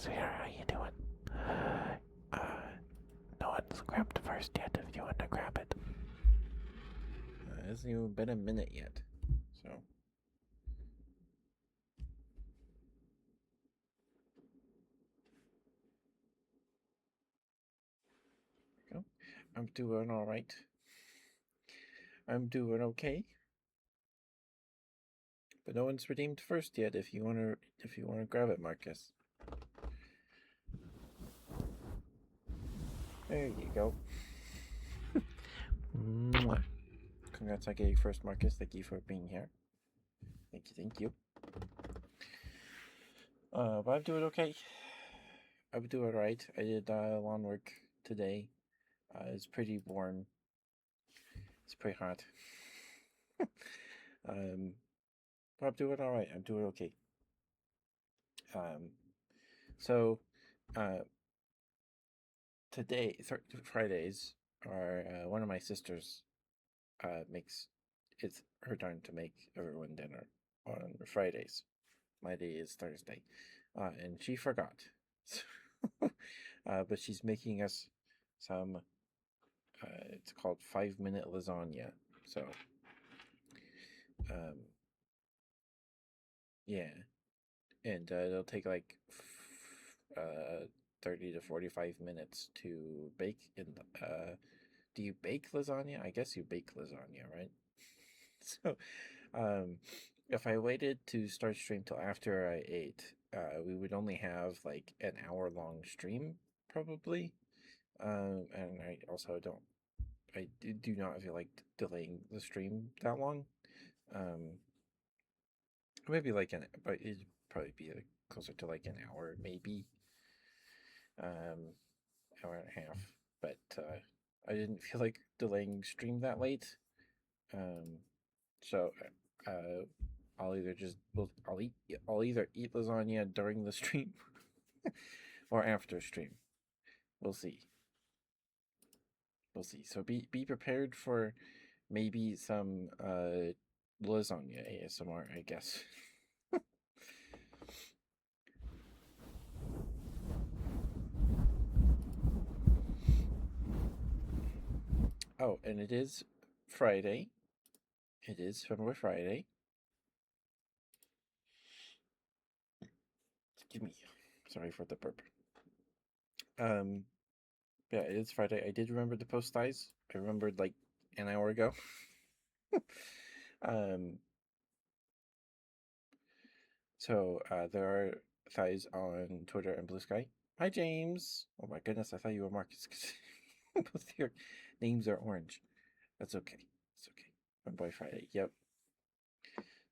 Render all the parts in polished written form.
sweetheart, how you doing? No one's grabbed first yet if you want to grab it. It hasn't even been a minute yet. So. Go. I'm doing alright. I'm doing okay. But no one's redeemed first yet if you wanna grab it, Marcus. There you go. Mwah. Congrats on getting first, Marcus. Thank you for being here. Thank you. But I'm doing okay. I'm doing alright. I did lawn work today. It's pretty warm. It's pretty hot. But I'm doing alright. I'm doing okay. So, today, Fridays are one of my sisters makes it's her turn to make everyone dinner on Fridays. My day is Thursday, and she forgot. But she's making us some. It's called 5-minute lasagna. So, um, yeah, and it'll take like 30 to 45 minutes to bake. Do you bake lasagna? I guess you bake lasagna, right? So, if I waited to start stream till after I ate, we would only have like an hour-long stream probably. And I also don't. I do not feel like delaying the stream that long. Um, maybe like but it'd probably be like closer to like an hour, maybe. Hour and a half. But I didn't feel like delaying stream that late. So uh, I'll either eat lasagna during the stream or after stream. We'll see. We'll see. So be prepared for maybe some lasagna ASMR, I guess. Oh, and it is Friday. It is February Friday. Excuse me. Sorry for the burp. Um, yeah, it is Friday. I did remember to post thighs. I remembered like an hour ago. um, so there are thighs on Twitter and Blue Sky. Hi, James. Oh my goodness, I thought you were Marcus because both your names are orange. That's okay. It's okay. My boy Friday. Yep.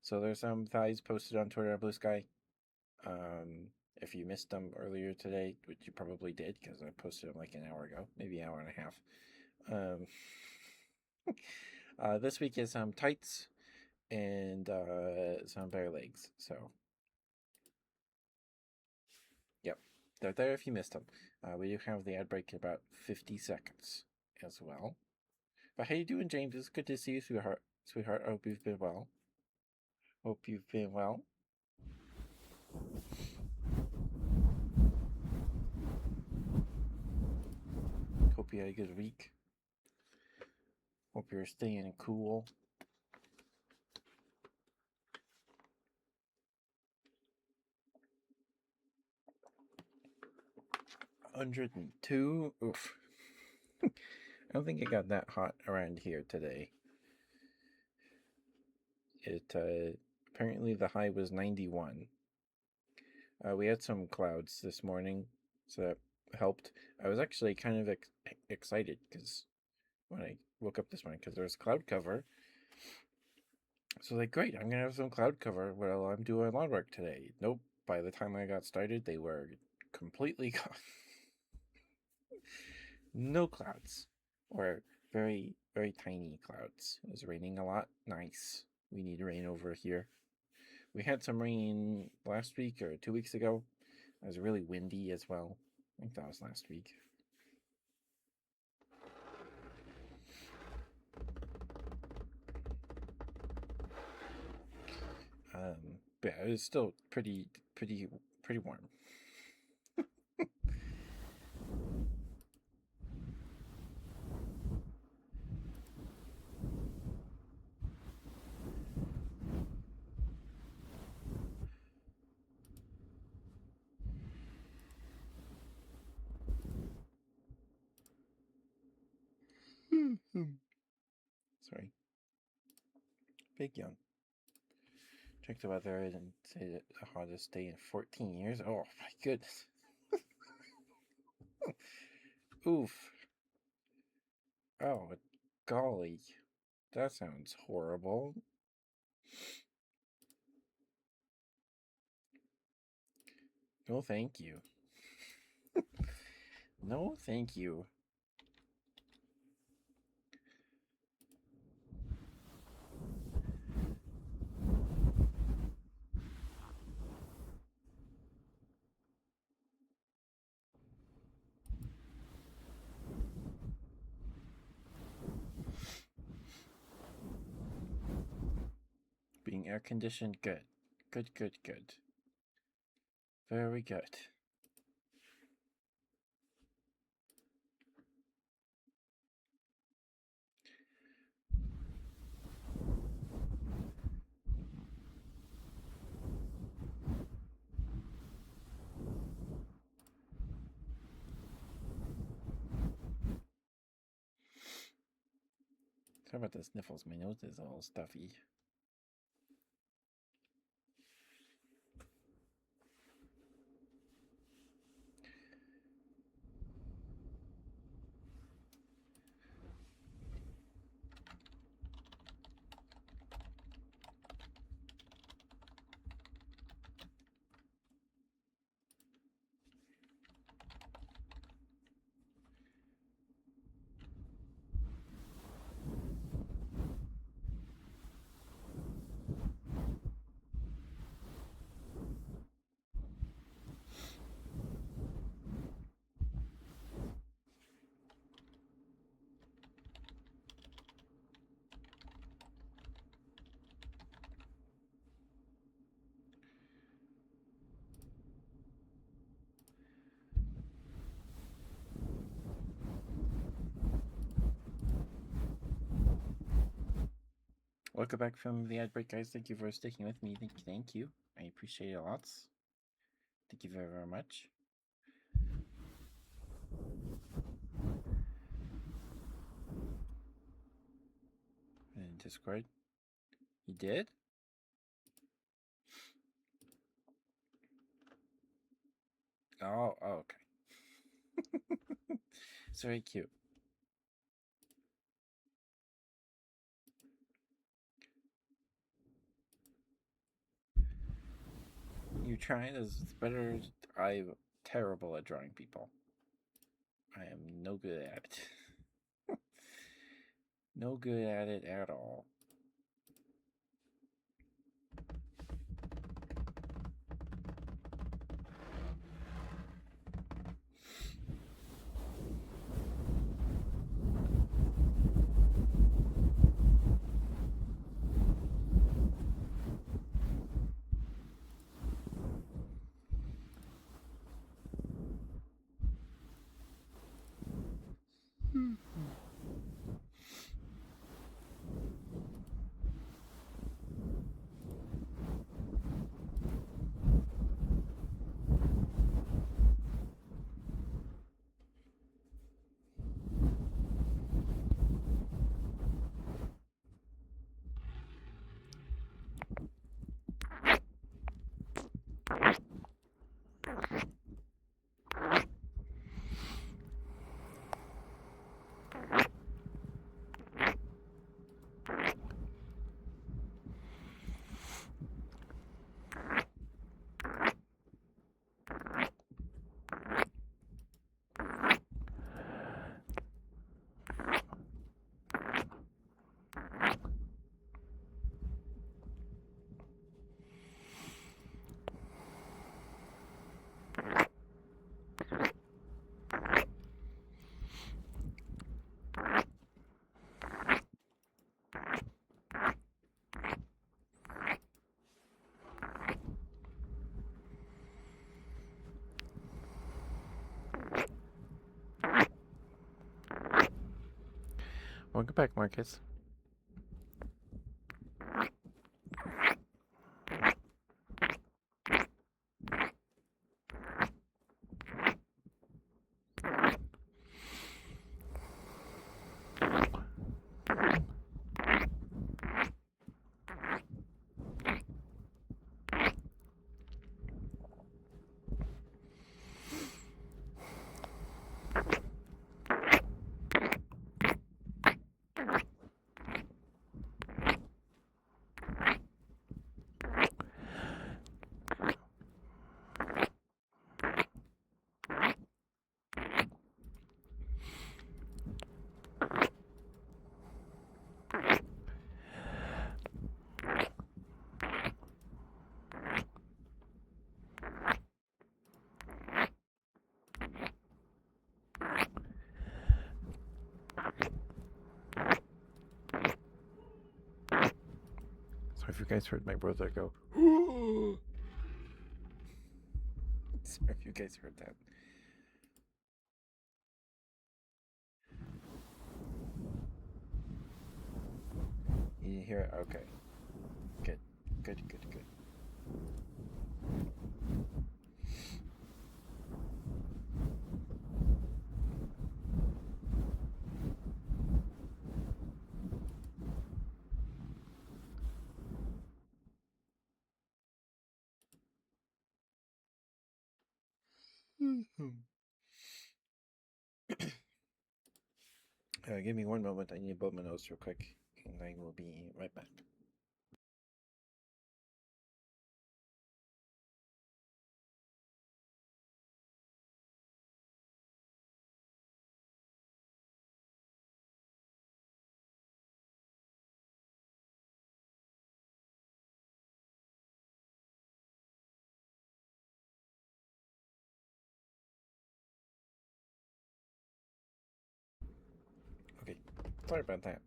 So there's some thighs posted on Twitter and Blue Sky. If you missed them earlier today, which you probably did because I posted them like an hour ago, maybe an hour and a half. This week is some tights and some bare legs. So, yep, they're there if you missed them. We do have the ad break in about 50 seconds as well. But how you doing, James? It's good to see you, sweetheart. Sweetheart, I hope you've been well. Hope you've been well. Hope you had a good week. Hope you're staying cool. $102. Oof. I don't think it got that hot around here today. It apparently the high was 91. We had some clouds this morning, so that helped. I was actually kind of excited because when I woke up this morning, because there was cloud cover. So like, great, I'm gonna have some cloud cover while I'm doing lawn work today. Nope. By the time I got started, they were completely gone. No clouds, or very very tiny clouds. It was raining a lot. Nice. We need rain over here. We had some rain last week or 2 weeks ago. It was really windy as well. I think that was last week. But yeah, it was still pretty warm. Big young. Check the weather and say that the hottest day in 14 years. Oh my goodness. Oof. Oh, golly. That sounds horrible. No, thank you. No, thank you. Being air conditioned, good. Good, good, good. Very good. Sorry about the sniffles. My nose is all stuffy. Welcome back from the ad break, guys. Thank you for sticking with me. Thank you. I appreciate it lots. Thank you very, very much. And Discord. You did? Oh, okay. It's very cute. You tried as it's better. I'm terrible at drawing people. I am no good at it. No good at it at all. Welcome back, Marcus. if you guys heard my brother go. Sorry if you guys heard that. You hear it? Okay. Good. Good, good, good. Give me one moment. I need to blow my nose real quick, and I will be right back. Okay, sorry about that.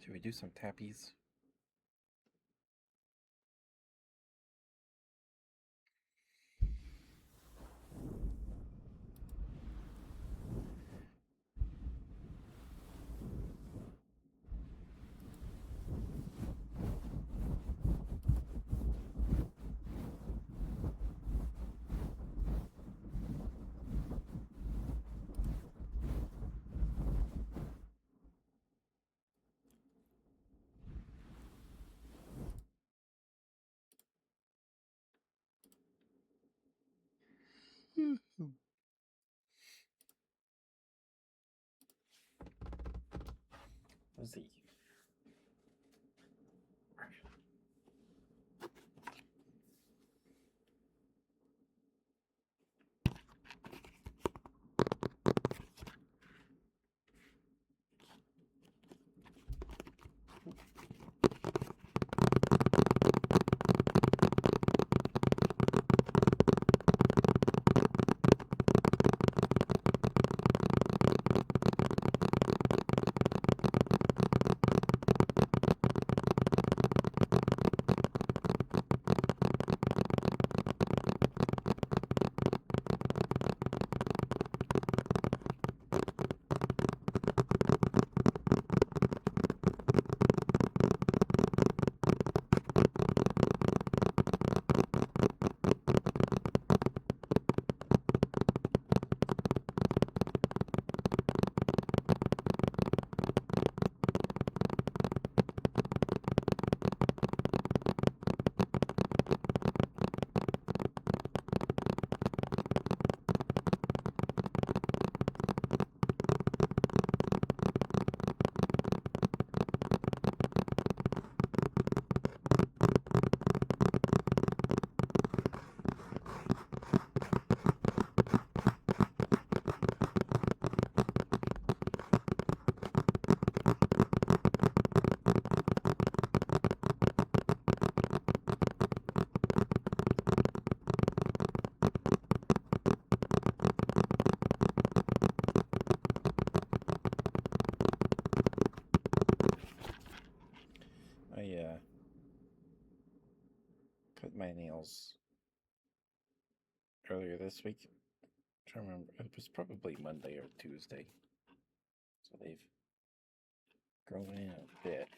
Should we do some tappies? cut my nails earlier this week. I'm trying to remember. It was probably Monday or Tuesday. So they've grown in a bit.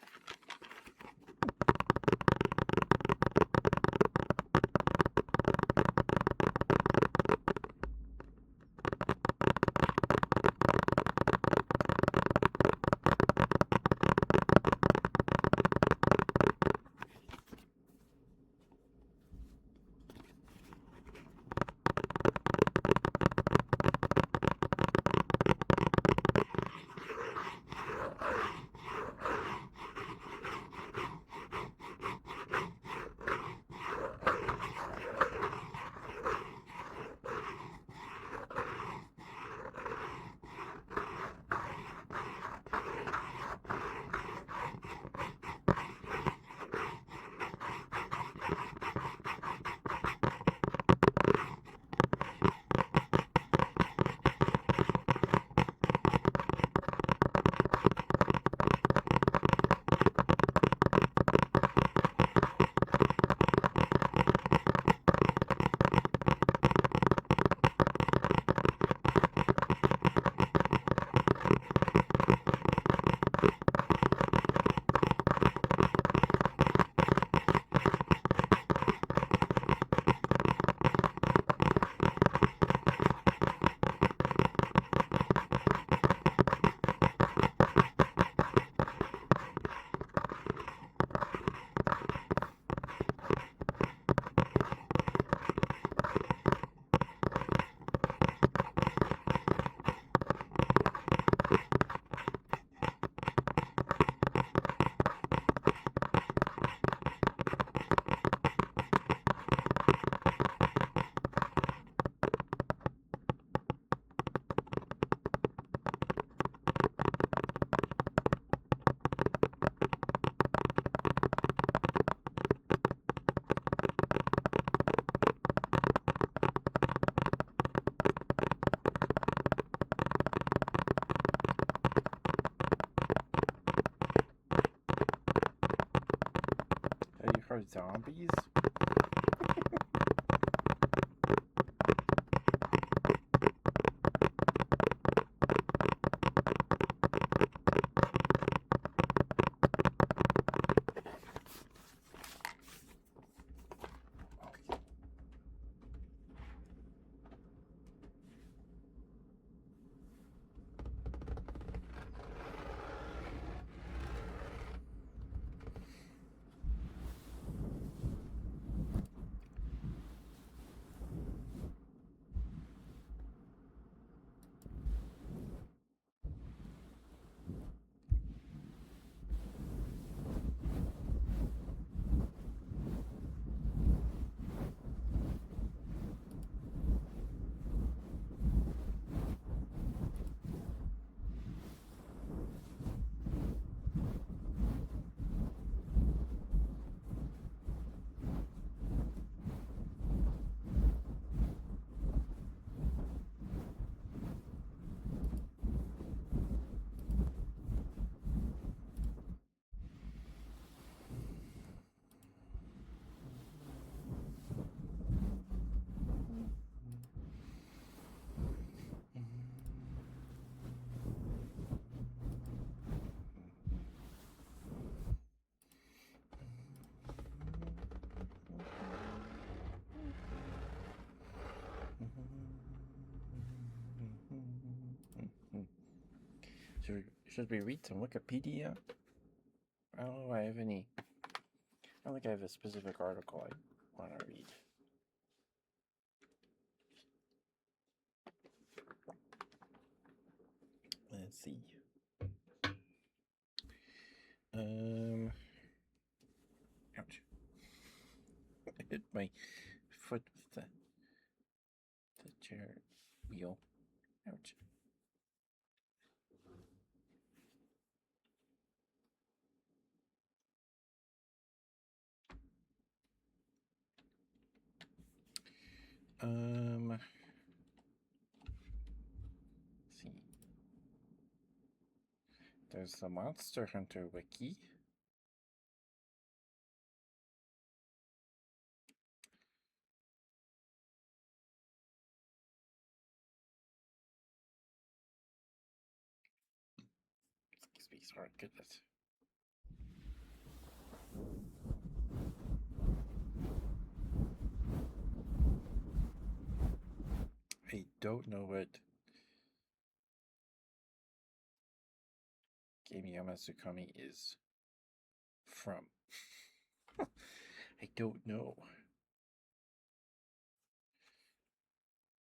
Have you heard zombies? Should we read some Wikipedia? I don't know if I have any. I don't think I have a specific article I want to read. Let's see. Ouch. I hit my foot with the chair wheel. Ouch. Let's see. There's the Monster Hunter wiki. these aren't good. I don't know what game Yamasukami is from. I don't know.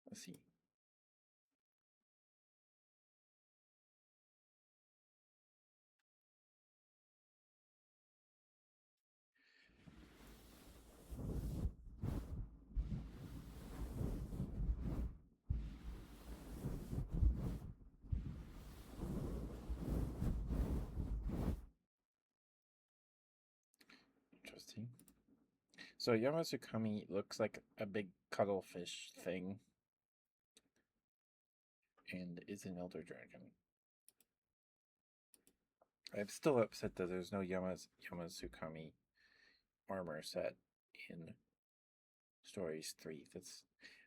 Let's see. Interesting. So Yamasukami looks like a big cuttlefish thing and is an elder dragon. I'm still upset that there's no Yamasukami armor set in Stories 3. That's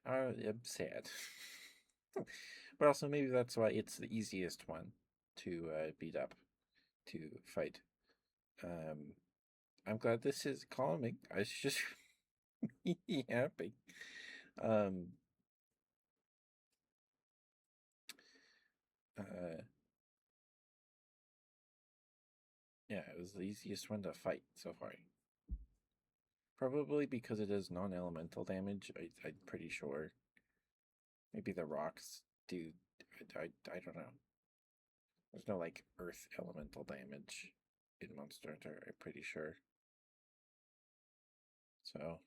I'm sad. But also maybe that's why it's the easiest one to beat up, to fight. I'm glad this is calming. I was just happy. Um, uh, yeah, it was the easiest one to fight so far. Probably because it is non-elemental damage. I'm pretty sure. Maybe the rocks do. I don't know. There's no like earth elemental damage in Monster Hunter. I'm pretty sure. So.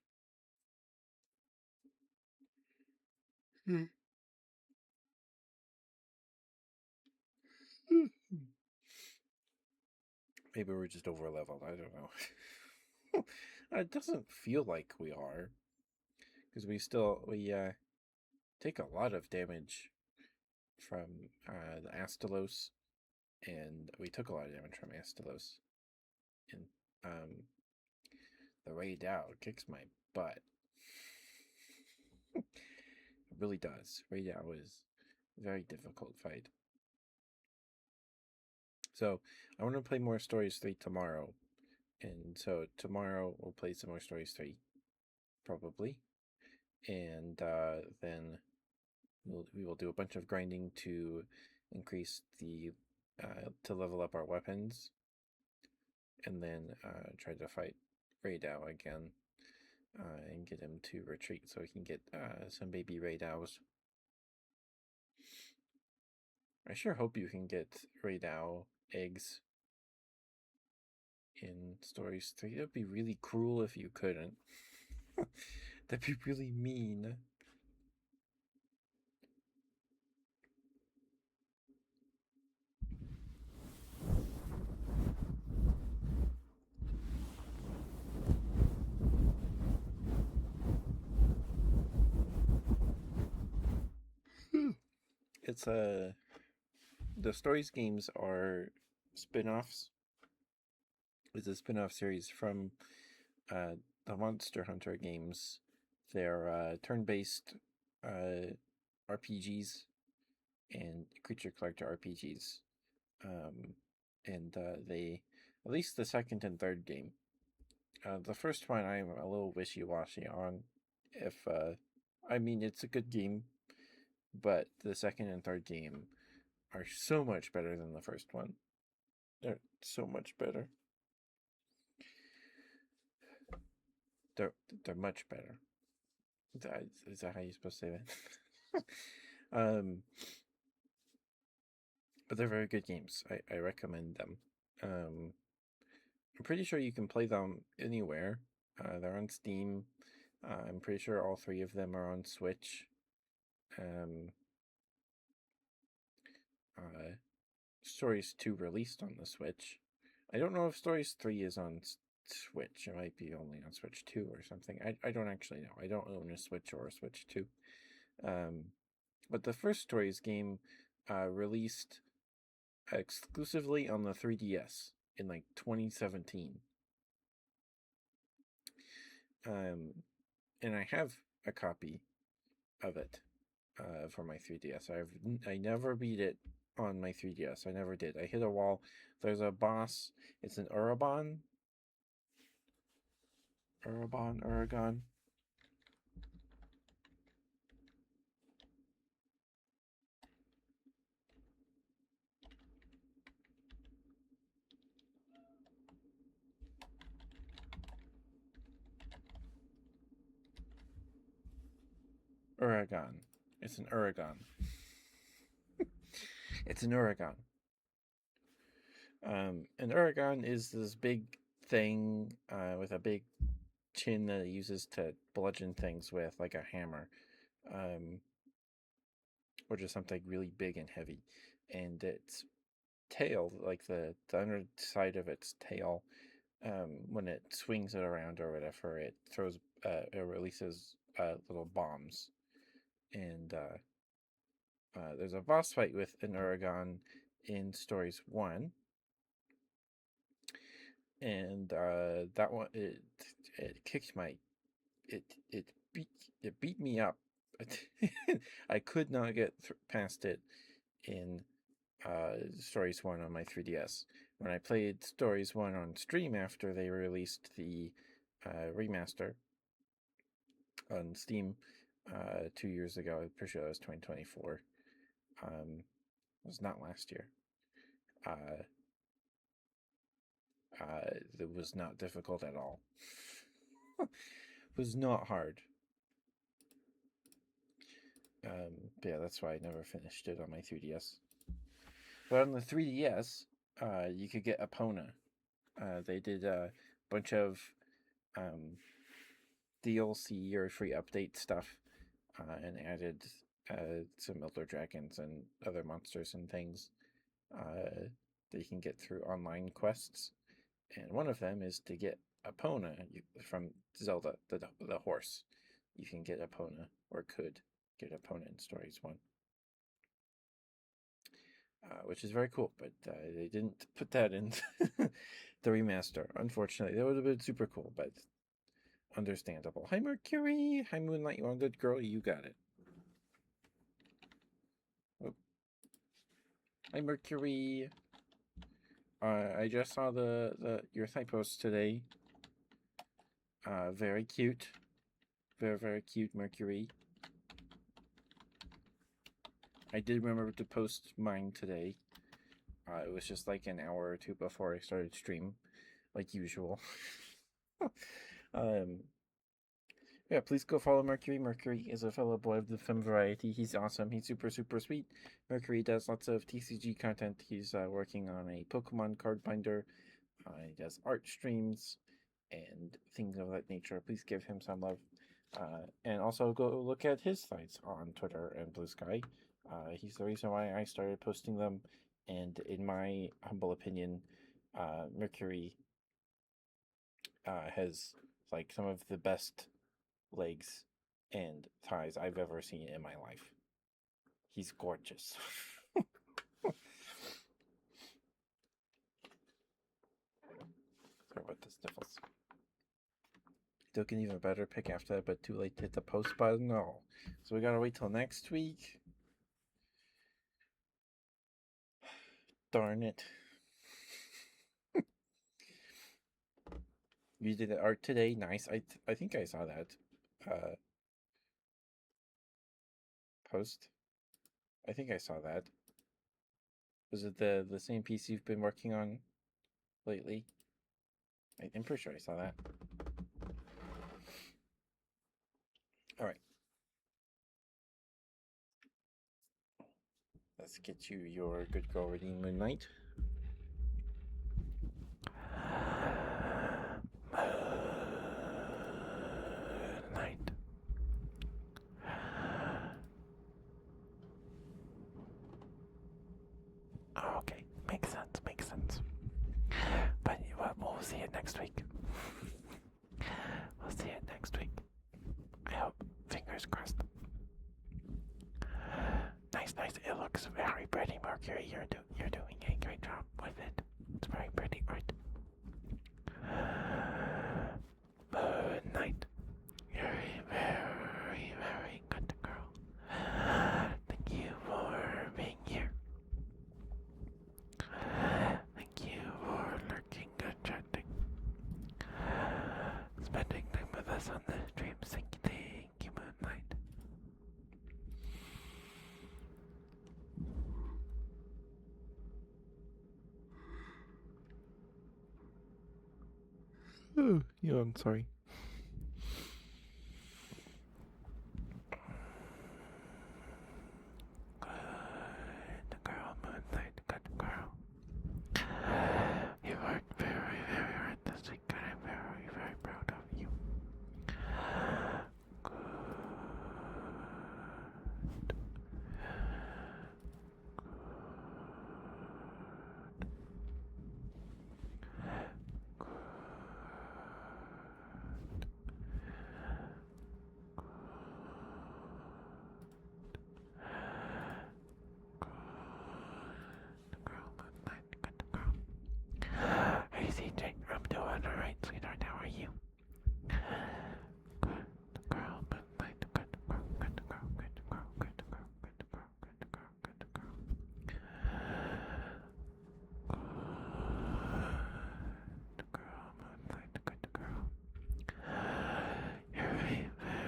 Maybe we're just over leveled. I don't know. It doesn't feel like we are, because we take a lot of damage from the Astalos, and we took a lot of damage from Astalos. And the Ray Dow kicks my butt. It really does. Ray Dow is a very difficult fight. So I want to play more Stories 3 tomorrow. And so tomorrow we'll play some more Stories 3, probably. And then we will do a bunch of grinding to increase the to level up our weapons, and then try to fight Raydao again and get him to retreat so we can get some baby Raydaos. I sure hope you can get Raydao eggs in Stories 3. That'd be really cruel if you couldn't. That'd be really mean. It's the Stories games are spin-offs. It's a spin-off series from the Monster Hunter games. They're turn-based RPGs and creature collector RPGs. And they, at least the second and third game. The first one I'm a little wishy-washy on. If I mean, it's a good game, but the second and third game are so much better than the first one. They're so much better. They're much better. Is that how you're supposed to say that? But they're very good games. I recommend them. I'm pretty sure you can play them anywhere. They're on Steam. I'm pretty sure all three of them are on Switch. Stories 2 released on the Switch. I don't know if Stories 3 is on Switch. It might be only on Switch 2 or something. I don't actually know. I don't own a Switch or a Switch 2. But the first Stories game released exclusively on the 3DS in like 2017. And I have a copy of it for my 3DS. I never beat it on my 3DS. I never did. I hit a wall. There's a boss. It's an Uraban. Uragon. Uragon. It's an Uragon. It's an Uragon. An Uragon is this big thing with a big chin that it uses to bludgeon things with, like a hammer, or just something really big and heavy. And its tail, like the underside of its tail, when it swings it around or whatever, it releases little bombs. And there's a boss fight with an Uragon in Stories 1. And that one, it kicked my, it beat me up. I could not get past it in Stories 1 on my 3DS. When I played Stories 1 on stream after they released the remaster on Steam 2 years ago, I'm pretty sure that was 2024. It was not last year. It was not difficult at all. It was not hard. But yeah, that's why I never finished it on my 3DS. But on the 3DS, you could get Epona. They did a bunch of DLC or free update stuff, and added some Elder Dragons and other monsters and things that you can get through online quests. And one of them is to get Epona from Zelda, the horse. You can get Epona, or could get Epona in Stories 1. Which is very cool, but they didn't put that in the remaster. Unfortunately, that would have been super cool, but understandable. Hi, Mercury. Hi, Moonlight. You want a good girl? You got it. Oh. Hi, Mercury. I just saw your site post today. Very cute. Very, very cute, Mercury. I did remember to post mine today. It was just like an hour or two before I started stream, like usual. Yeah, please go follow Mercury. Mercury is a fellow boy of the femme variety. He's awesome. He's super, super sweet. Mercury does lots of TCG content. He's working on a Pokemon card binder. He does art streams and things of that nature. Please give him some love. And also go look at his sites on Twitter and Blue Sky. He's the reason why I started posting them. And in my humble opinion, Mercury has like some of the best legs and thighs I've ever seen in my life. He's gorgeous. Sorry about the sniffles. Took an even better pick after that, but too late to hit the post button. No. So we gotta wait till next week. Darn it. You did the art today. Nice. I think I saw that post. I think I saw that. Was it the same piece you've been working on lately? I'm pretty sure I saw that. All right. Let's get you your good girl reading, Moonlight. Moonlight. Oh, okay, makes sense, makes sense. But we'll see it next week. We'll see it next week. I hope. Fingers crossed. Nice, nice. It looks very pretty, Mercury. You're doing a great job with it. It's very pretty art. Moonlight. You're a very, very good girl. Thank you for being here. spending time with us on the stream. Thank you, Moonlight. Oh, yawn, sorry. Good girl, Moonlight. Good girl. You worked very, very hard this week, and I'm very, very proud of you. Good. Girl, Moonlight. Good girl. Hey, CJ. I'm doing alright, sweetheart. How are you? Good girl, Moonlight. Good girl. Good girl. Good girl. Good girl. Good girl. Good girl. Good girl. Good girl, Moonlight. Good girl. You're a very,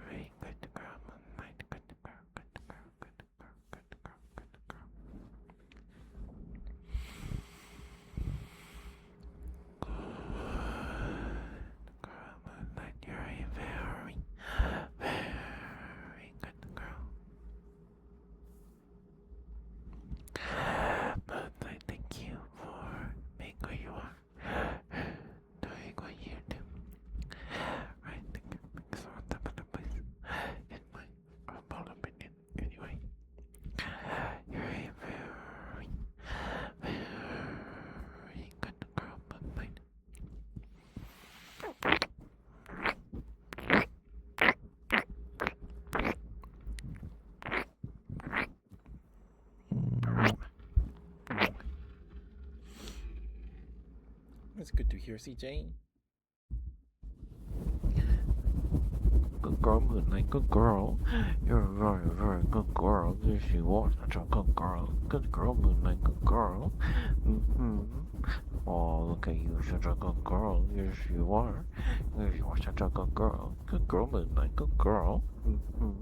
very good girl, Moonlight. Good girl. Good girl. Good girl. Good girl. Good girl. Girl, Moonlight, you're a very, very good girl. Moonlight, thank you for being who you are, doing what you do. I think it's on top of the place, in my humble opinion, anyway. You're a very, very good girl, Moonlight. That's good to hear, CJ. Good girl, Moonlight, good girl. You're a very, very good girl. Yes, you are such a good girl. Good girl, Moonlight, good girl. Mm-hmm. Oh, look at you, such a good girl. Yes, you are. Yes, you are such a good girl. Good girl, Moonlight, good girl. Mm-hmm.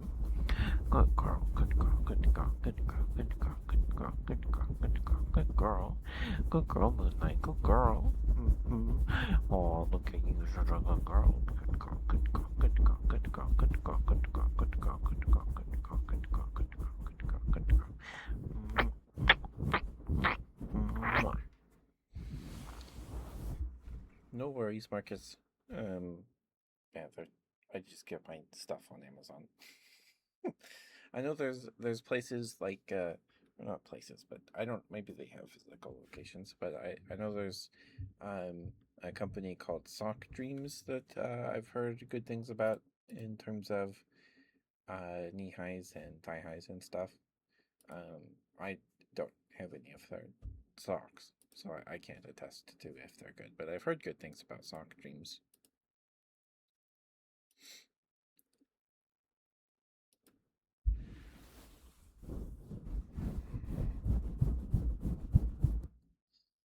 Good girl, good girl, good girl, good girl, good girl, good girl, good girl, good girl, good girl. Good girl, Moonlight, good girl. Mm-hmm. Oh, look at you, such a good girl. Good girl, good girl, good girl, good girl, good girl, good girl, good girl, good girl, good girl, good girl, good girl, good girl, good girl. No worries, Marcus. Yeah, I just get my stuff on Amazon. I know there's places like well, not places, but I don't. Maybe they have physical locations, but I know there's a company called Sock Dreams that I've heard good things about in terms of knee highs and thigh highs and stuff. I don't have any of their socks, so I can't attest to if they're good, but I've heard good things about Sock Dreams.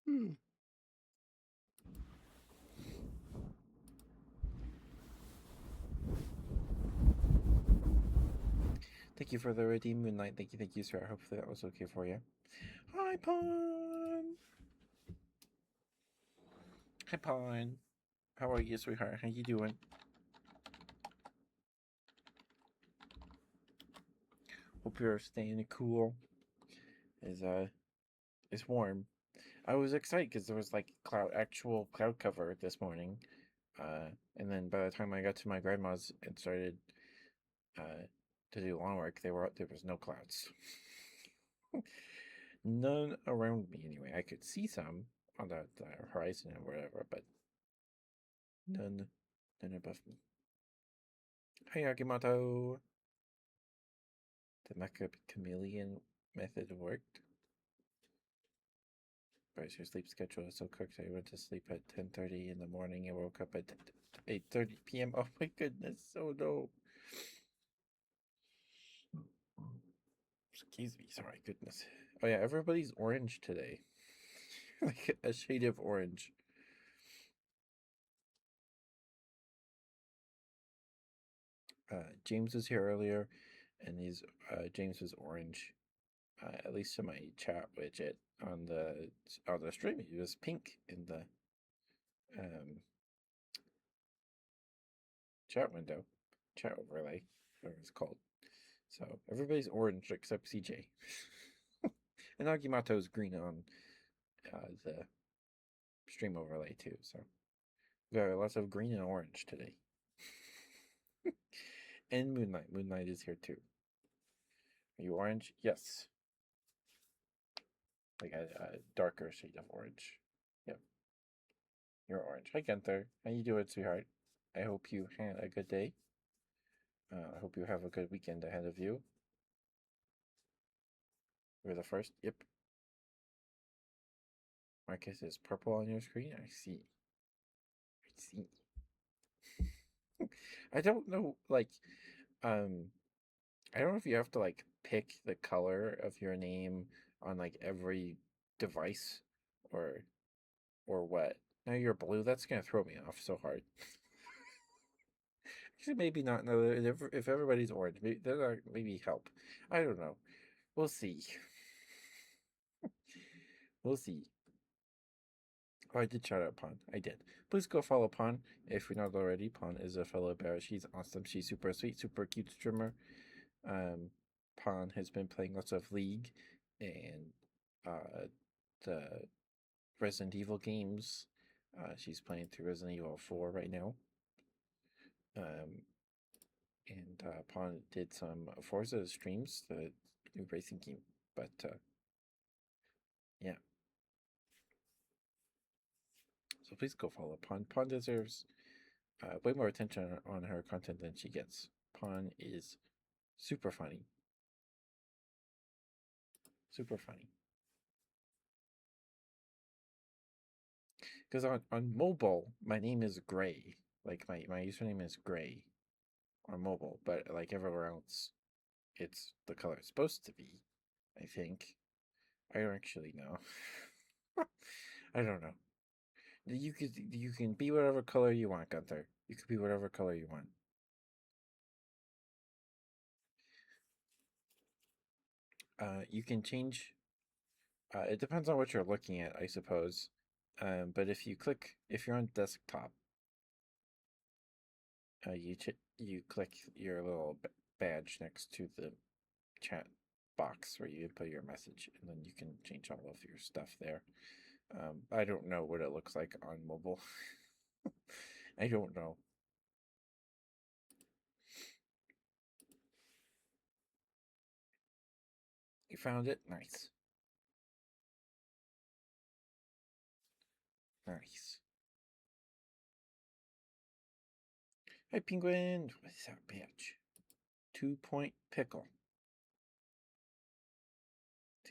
Hmm. Thank you for the redeem, Moonlight. Thank you, sir. Hopefully that was okay for you. Hi, Pawn. Hi, Pawn. How are you, sweetheart? How you doing? Hope you're staying cool. Is it's warm. I was excited because there was like actual cloud cover this morning. And then by the time I got to my grandma's and started to do lawn work, there was no clouds. None around me anyway. I could see some on the horizon or whatever, but none above me. Hi, Agimoto. The Mecha Chameleon method worked. But your sleep schedule is so cooked. I went to sleep at 10:30 in the morning and woke up at 8:30 p.m. Oh my goodness! Oh no. Excuse me. Sorry. Goodness. Oh yeah. Everybody's orange today. Like a shade of orange. James was here earlier, and James was orange. At least in my chat widget on the stream, he was pink in the um, chat window, chat overlay, whatever it's called. So everybody's orange except CJ. And Agimato's green on the stream overlay too. So we got lots of green and orange today. And Moonlight. Moonlight is here too. Are you orange? Yes. Like a darker shade of orange. Yep. You're orange. Hi Gunther. How you doing, sweetheart? I hope you had a good day. I hope you have a good weekend ahead of you. You're the first. Yep. Marcus is purple on your screen. I see. I see. I don't know, like, um, I don't know if you have to like pick the color of your name on like every device or what. Now you're blue. That's gonna throw me off so hard. Actually, maybe not. No, if everybody's orange, maybe help. I don't know. We'll see. We'll see. Oh, I did shout out Pon. I did. Please go follow Pon if you're not already. Pon is a fellow bear. She's awesome. She's super sweet, super cute streamer. Um, Pon has been playing lots of League and the Resident Evil games. She's playing through Resident Evil 4 right now. And Pon did some Forza streams, the new racing game. But yeah. So please go follow Pon. Pon deserves way more attention on her content than she gets. Pon is super funny. Super funny. Because on mobile, my name is Gray. Like my username is Gray on mobile, but like everywhere else, it's the color it's supposed to be. I think. I don't actually know. I don't know. You can be whatever color you want, Gunther. You could be whatever color you want. You can change. It depends on what you're looking at, I suppose. But if you're on desktop, you click your little badge next to the chat box where you put your message, and then you can change all of your stuff there. I don't know what it looks like on mobile. I don't know. You found it? Nice. Nice. Hey, Penguin. What is that badge? 2-point pickle.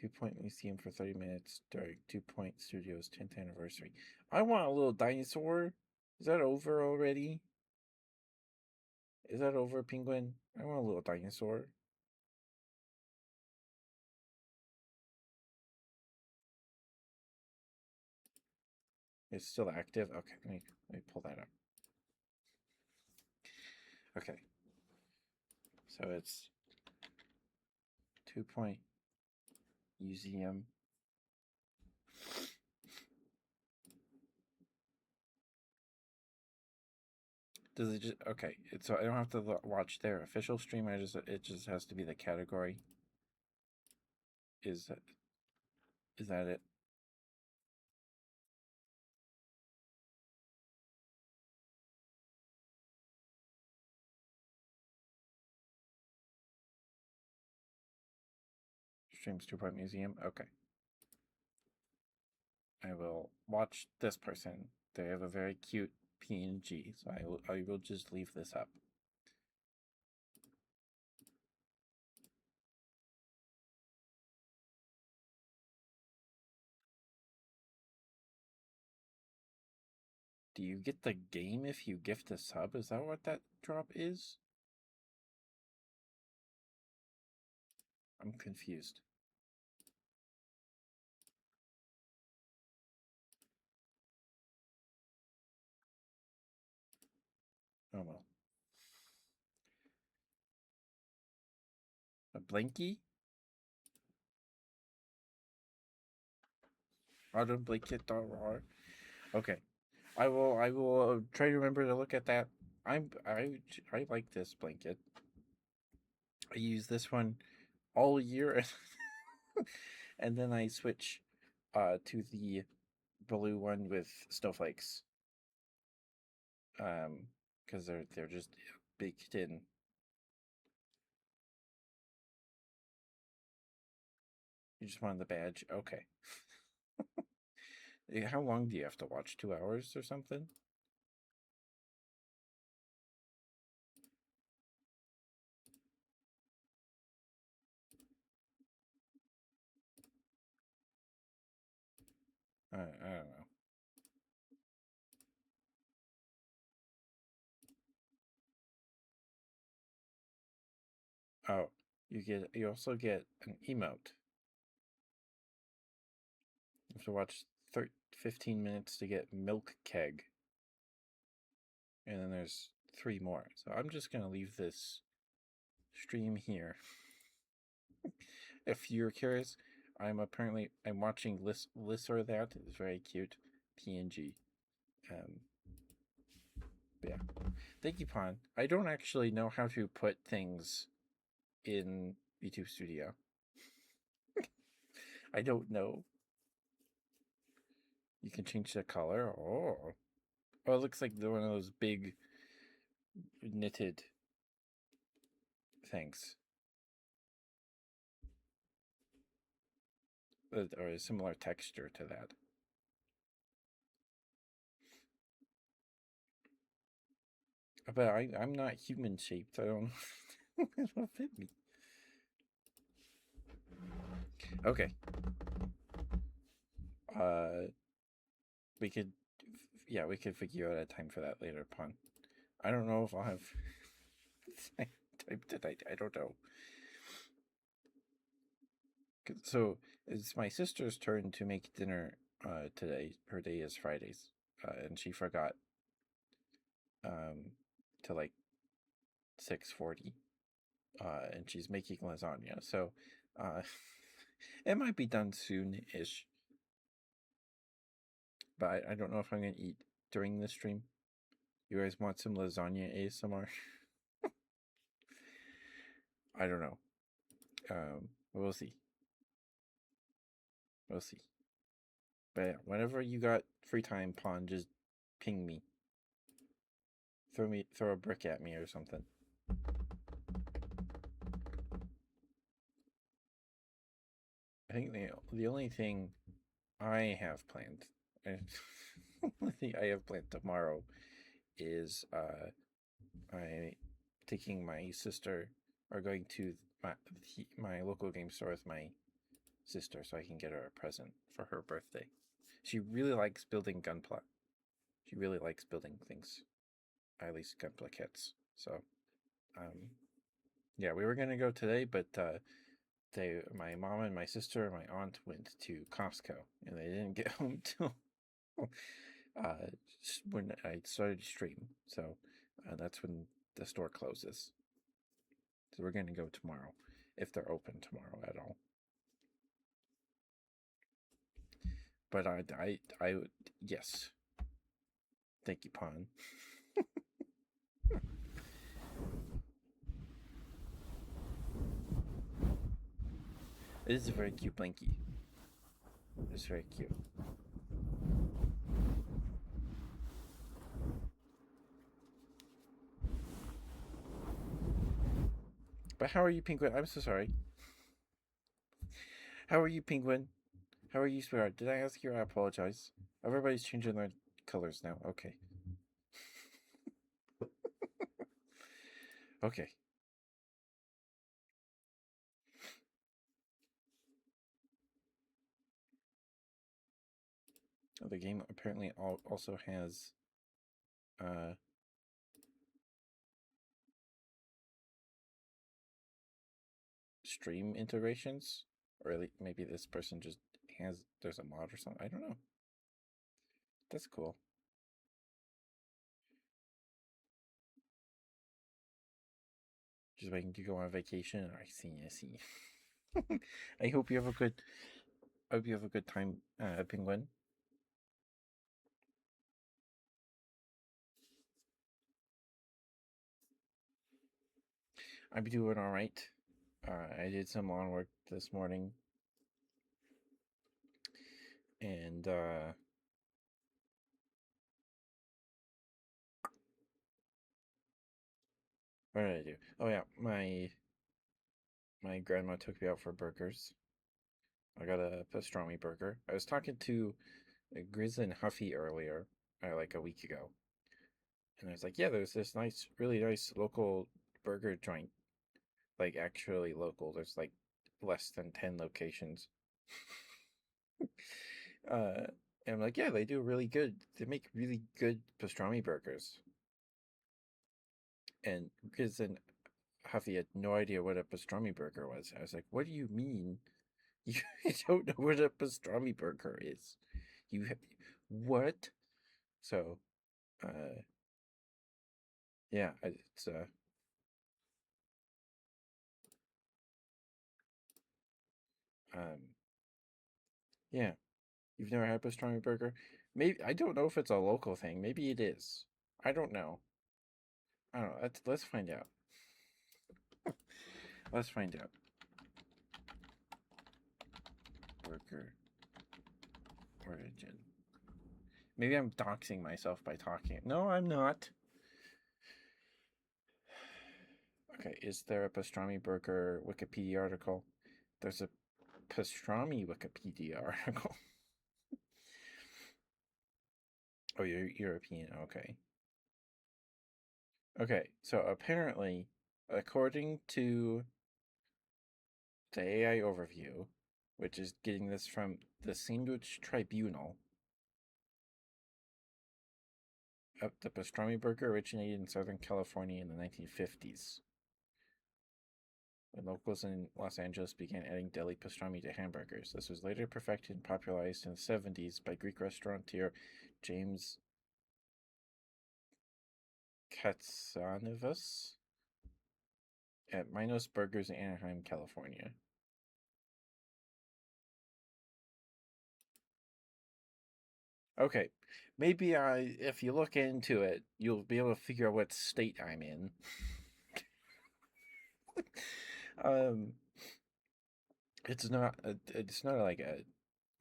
2-point museum for 30 minutes during 2-point Studios 10th anniversary. I want a little dinosaur. Is that over already? Is that over, Penguin? I want a little dinosaur. It's still active? Okay, let me pull that up. Okay. So it's 2-point museum. Does it just okay? So I don't have to watch their official stream. It just has to be the category. Is that it? Streams 2-point museum. Okay. I will watch this person. They have a very cute PNG, so I will just leave this up. Do you get the game if you gift a sub? Is that what that drop is? I'm confused. Oh well. A blankie? Autoblanket.rar. Okay. I will try to remember to look at that. I like this blanket. I use this one all year and then I switch to the blue one with snowflakes. Because they're just baked in. You just wanted the badge? Okay. How long do you have to watch? 2 hours or something? I don't know. Oh, you also get an emote. You have to watch 15 minutes to get milk keg. And then there's 3 more. So I'm just gonna leave this stream here. If you're curious, I'm watching This or That. It's very cute. PNG. Um yeah. Thank you, Pon. I don't actually know how to put things in YouTube Studio. I don't know. You can change the color. Oh. Oh, it looks like one of those big knitted things. Or a similar texture to that. But I'm not human shaped. I don't it won't fit me. Okay. Uh we could yeah, we could figure out a time for that later upon. I don't know if I'll have time tonight. I don't know. So it's my sister's turn to make dinner today. Her day is Fridays. And she forgot to like 6:40. And she's making lasagna. So it might be done soon ish. But I don't know if I'm gonna eat during this stream. You guys want some lasagna ASMR? I don't know. We'll see. We'll see. But yeah, whenever you got free time, Pon, just ping me. Throw a brick at me or something. I think the only thing I have planned, and the only thing I have planned tomorrow is I taking my sister or going to my local game store with my sister so I can get her a present for her birthday. She really likes building gunpla. She really likes building things, at least gunpla kits. So, yeah, we were gonna go today, but my mom and my sister and my aunt went to Costco, and they didn't get home till uh, when I started to stream. So that's when the store closes. So we're gonna go tomorrow, if they're open tomorrow at all. But I would, yes. Thank you, Pon. It is a very cute blankie. It's very cute. But how are you, Penguin? I'm so sorry. How are you, Penguin? How are you, sweetheart? Did I ask you? I apologize. Everybody's changing their colors now. Okay. Okay. The game apparently also has uh stream integrations, or maybe this person just there's a mod or something. I don't know. That's cool. Just waiting to go on vacation. I see. I see. I hope you have a good. I hope you have a good time, Penguin. I'm doing all right. I did some lawn work this morning, and what did I do? Oh yeah, my grandma took me out for burgers. I got a pastrami burger. I was talking to Grizz and Huffy earlier, like a week ago, and I was like, yeah, there's this nice, really nice local burger joint, like actually local. There's like less than 10 locations. uh, and I'm like, yeah, they do really good. They make really good pastrami burgers. And Grizz and Huffy had no idea what a pastrami burger was. I was like, what do you mean? You don't know what a pastrami burger is? You have what? So, uh, yeah, it's um, yeah. You've never had pastrami burger? Maybe I don't know if it's a local thing. Maybe it is. I don't know. I don't know. Let's find out. Let's find out. Burger origin. Maybe I'm doxing myself by talking. No, I'm not. Okay, is there a pastrami burger Wikipedia article? There's a pastrami Wikipedia article. Oh, you're European. Okay. Okay, so apparently, according to the AI overview, which is getting this from the Sandwich Tribunal, the pastrami burger originated in Southern California in the 1950s, when locals in Los Angeles began adding deli pastrami to hamburgers. This was later perfected and popularized in the 70s by Greek restaurateur James Katsanovas at Minos Burgers in Anaheim, California. Okay, maybe if you look into it, you'll be able to figure out what state I'm in. um, it's not. It's not like a.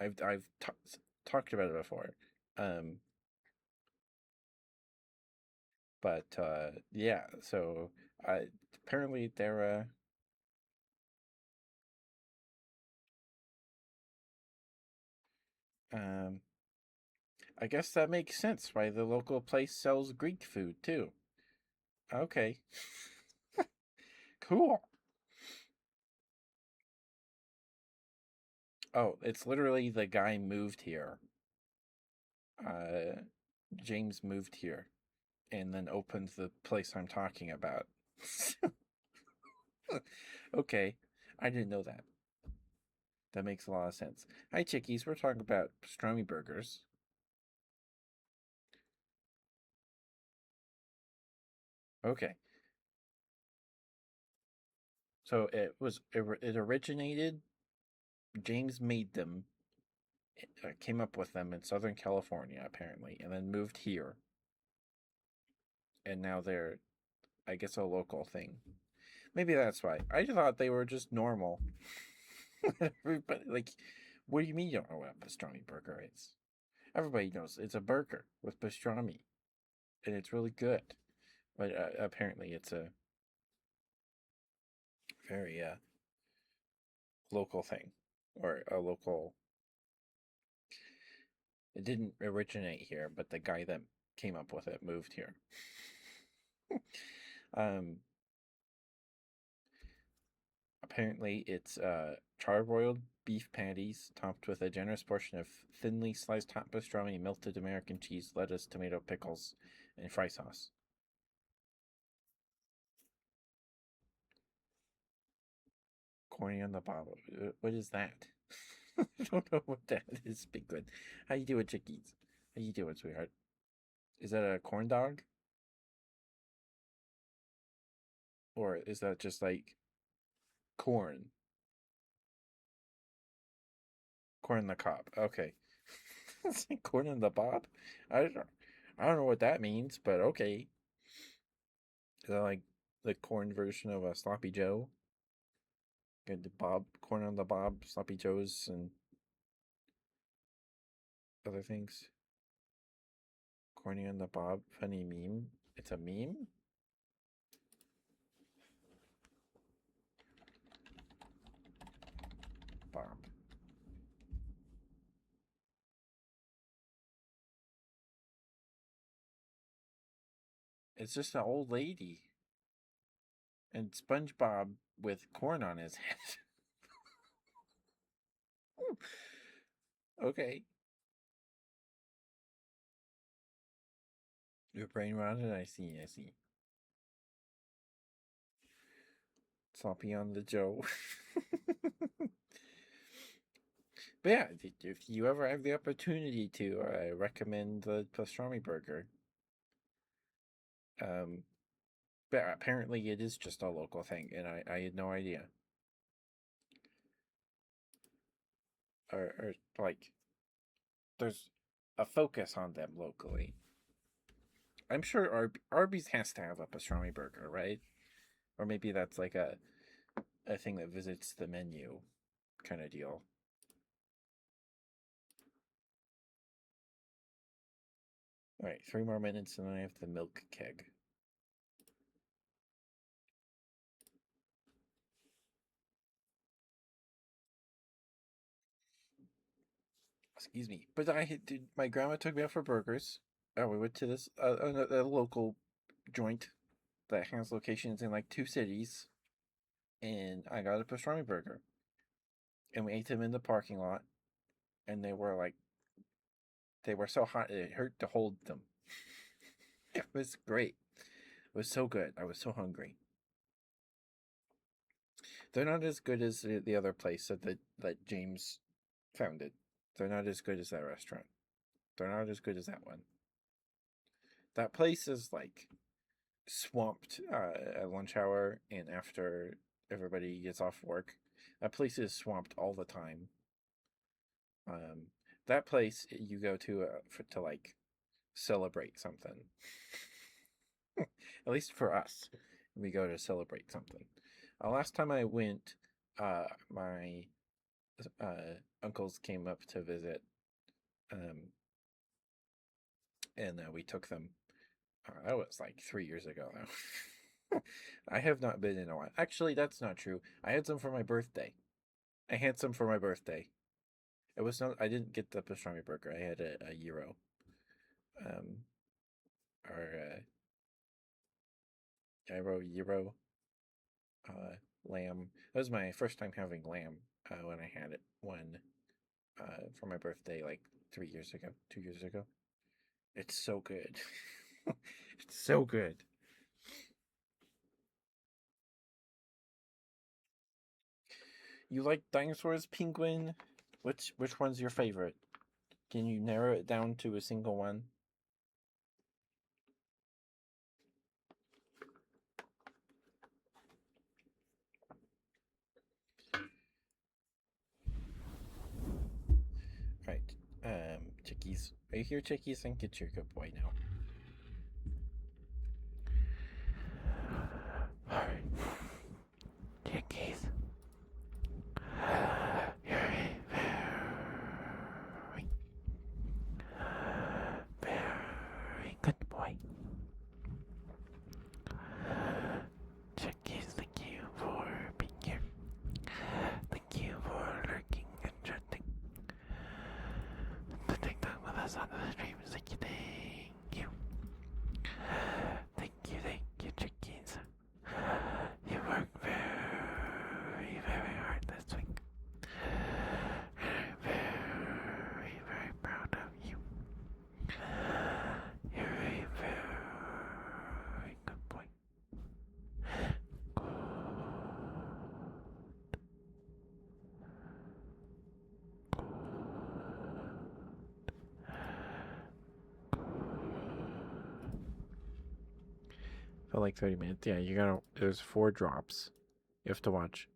I've talked about it before. Um, but yeah. So apparently they're um. I guess that makes sense why the local place sells Greek food too. Okay, cool. Oh, it's literally the guy moved here. Uh, James moved here and then opened the place I'm talking about. Okay, I didn't know that. That makes a lot of sense. Hi, chickies. We're talking about pastrami burgers. Okay, so it originated. James made them, came up with them in Southern California apparently, and then moved here, and now they're, I guess, a local thing. Maybe that's why. I thought they were just normal. Everybody, like, what do you mean you don't know what a pastrami burger is? Everybody knows it's a burger with pastrami, and it's really good. But apparently, it's a very local thing, or a local. It didn't originate here, but the guy that came up with it moved here. um, Apparently, it's charbroiled beef patties topped with a generous portion of thinly sliced hot pastrami, melted American cheese, lettuce, tomato, pickles, and fry sauce. Corny on the bottom. What is that? I don't know what that is, Bigwood. How you doing, chickies? How you doing, sweetheart? Is that a corn dog? Or is that just like corn? Corn on the cob. Okay. It's like corn on the bob? I don't, I don't know what that means, but okay. Is that like the corn version of a sloppy Joe? Get the bob, corn on the bob, sloppy Joes, and other things. Corny on the bob, funny meme. It's a meme? Bob. It's just an old lady. And SpongeBob with corn on his head. Okay. Your brain rotted? I see, I see. Sloppy on the Joe. But yeah, if you ever have the opportunity to, I recommend the pastrami burger. Um, but apparently it is just a local thing, and I had no idea. Or like, there's a focus on them locally. I'm sure Arby's has to have a pastrami burger, right? Or maybe that's like a thing that visits the menu kind of deal. All right, 3 more minutes and then I have the milk keg. Excuse me. But my grandma took me out for burgers. We went to this a local joint that has locations in like 2 cities, and I got a pastrami burger, and we ate them in the parking lot, and they were so hot it hurt to hold them. It was great. It was so good. I was so hungry. They're not as good as the other place that James founded. They're not as good as that restaurant. They're not as good as that one. That place is like swamped at lunch hour and after everybody gets off work. That place is swamped all the time. Um, that place you go to to like celebrate something. At least for us, we go to celebrate something. Last time I went, my uncles came up to visit, um, and we took them. That was like 3 years ago now. I have not been in a while. Actually, that's not true. I had some for my birthday. I had some for my birthday. It was not. I didn't get the pastrami burger. I had a gyro, um, or gyro, lamb. That was my first time having lamb when I had it for my birthday like 3 years ago, 2 years ago. It's so good. It's so good. You like dinosaurs, Penguin? Which one's your favorite? Can you narrow it down to a single one? Right. Chickies. Are you here, Chickies? I think it's your good boy now. Alright. Chickies. You're a very good boy. Chickies, thank you for being here. Thank you for lurking and chatting. To take time with us on the stream. Thank you. for like 30 minutes. Yeah, you gotta. There's 4 drops. You have to watch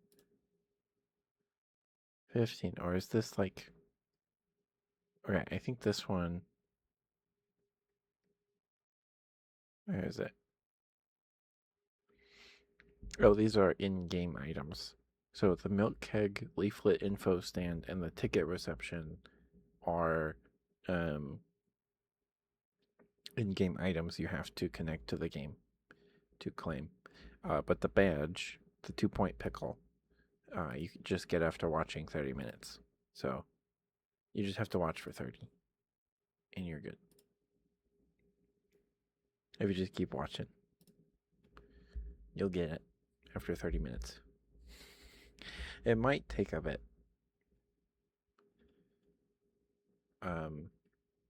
15. Or is this like. Okay, I think this one. Where is it? Oh, these are in game items. So the milk keg, leaflet info stand, and the ticket reception are in game items you have to connect to the game to claim. But the badge, the 2-point pickle, you can just get after watching 30 minutes. So you just have to watch for 30 and you're good. If you just keep watching, you'll get it after 30 minutes. It might take a bit.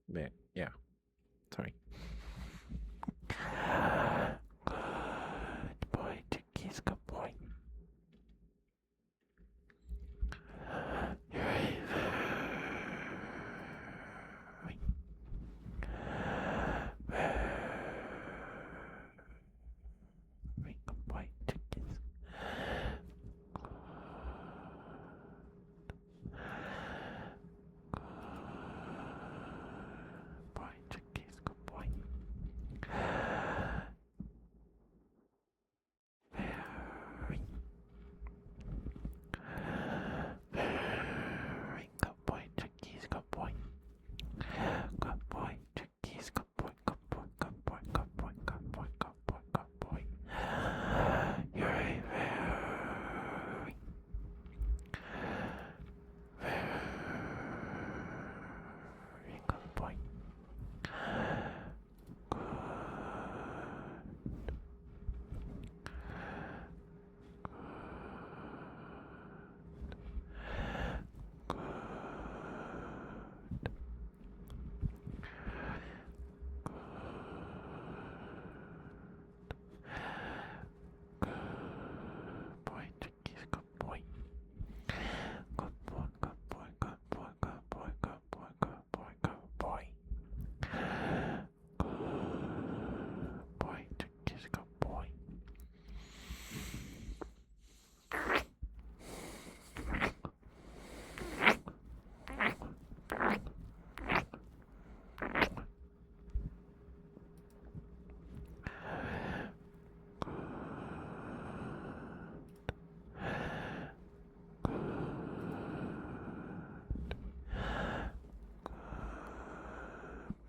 But yeah. Sorry. Good boy, Chickies, good boy. You're good boy, Chickies. Boy, Chickies, good boy. Very good boy, Chickies, good boy. Good boy, Chickies, good boy, good boy, good boy, good boy, good boy, good boy, good boy. You're a very, very good boy. Boy, Chickies, good boy. Good boy, good boy, good boy, good boy, good boy, good boy, good boy. Good boy, Chickies, good boy.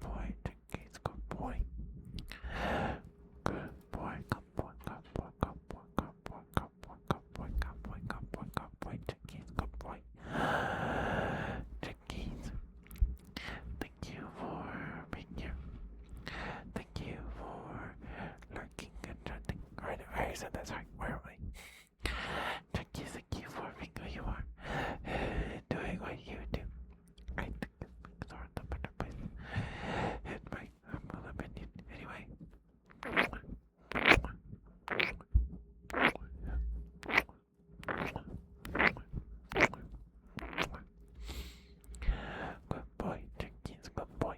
Boy, Chickies, good boy. Good boy, good boy, good boy, good boy, good boy, good boy, good boy, good boy, good boy, good boy, Chickies, good boy. Chickies, thank you for being here. Thank you for lurking and chatting. I said that's right. Where am I? Chickies, thank you for being who you are. Doing what you do. I think it's hard to better place. In my humble opinion. Anyway. Good boy, Chickies, good boy.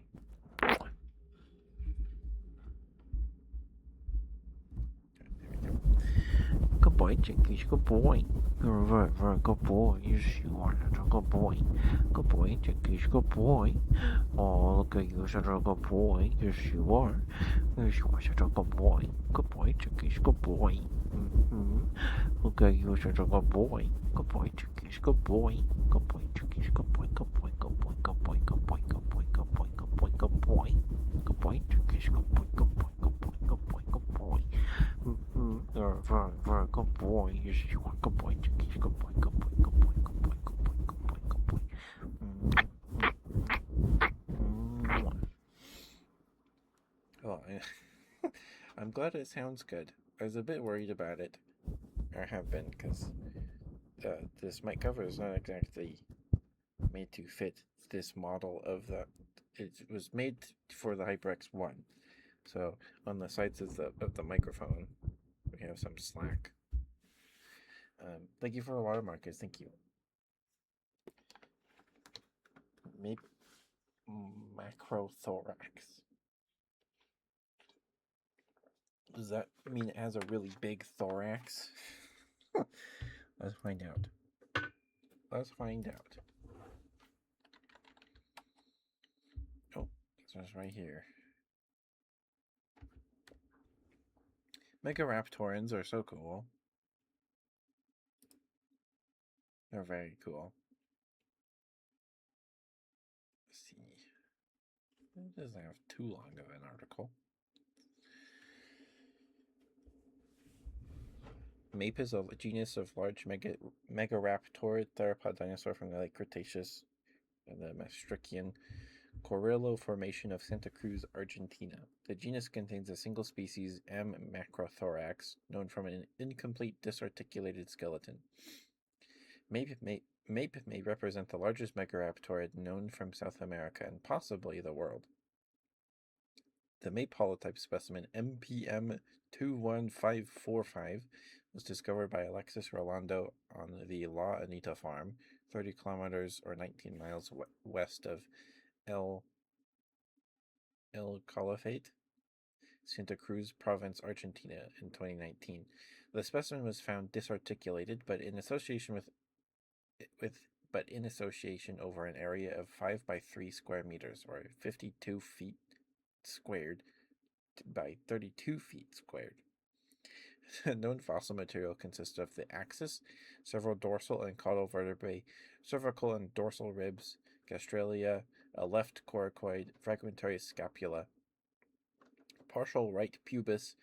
Good boy, Chickies, good boy. You're a very, very good boy. Yes, you are such a good boy. Good boy, Chickies, good boy. Oh, look at you, such a good boy. Yes, you are. Yes, you are such a good boy. Good boy, Chickies, good boy. Look at you, such a good boy. Good boy, Chickies, good boy. Good boy, Chickies, good boy, good boy, good boy, good boy, good boy, good boy, good boy, good boy, good boy. Good boy, Chickies, good boy, good boy, good boy, good boy, good boy. You're a very, very good boy. Yes, you are. Good boy, Chickies, good boy, good boy, good boy, good boy, good boy, good boy, good boy. Oh, I'm glad it sounds good. I was a bit worried about it. I have been, because this mic cover is not exactly made to fit this model of the. It was made for the HyperX One, so on the sides of the microphone, we have some slack. Thank you for the watermarkers. Thank you. Maybe macrothorax. Does that mean it has a really big thorax? Let's find out. Let's find out. Oh, it's right here. Megaraptorans are so cool. They're very cool. Let's see. It doesn't have too long of an article. Mape is a genus of large megaraptor theropod dinosaur from the late Cretaceous and the Maastrichtian Corrillo Formation of Santa Cruz, Argentina. The genus contains a single species, M. macrothorax, known from an incomplete disarticulated skeleton. Mape may represent the largest megaraptorid known from South America and possibly the world. The Mape holotype specimen MPM 21545 was discovered by Alexis Rolando on the La Anita farm, 30 kilometers or 19 miles west of El Calafate, Santa Cruz Province, Argentina in 2019. The specimen was found disarticulated, but in association over an area of 5 by 3 square meters, or 52 feet squared by 32 feet squared. Known fossil material consists of the axis, several dorsal and caudal vertebrae, cervical and dorsal ribs, gastralia, a left coracoid, fragmentary scapula, partial right pubis,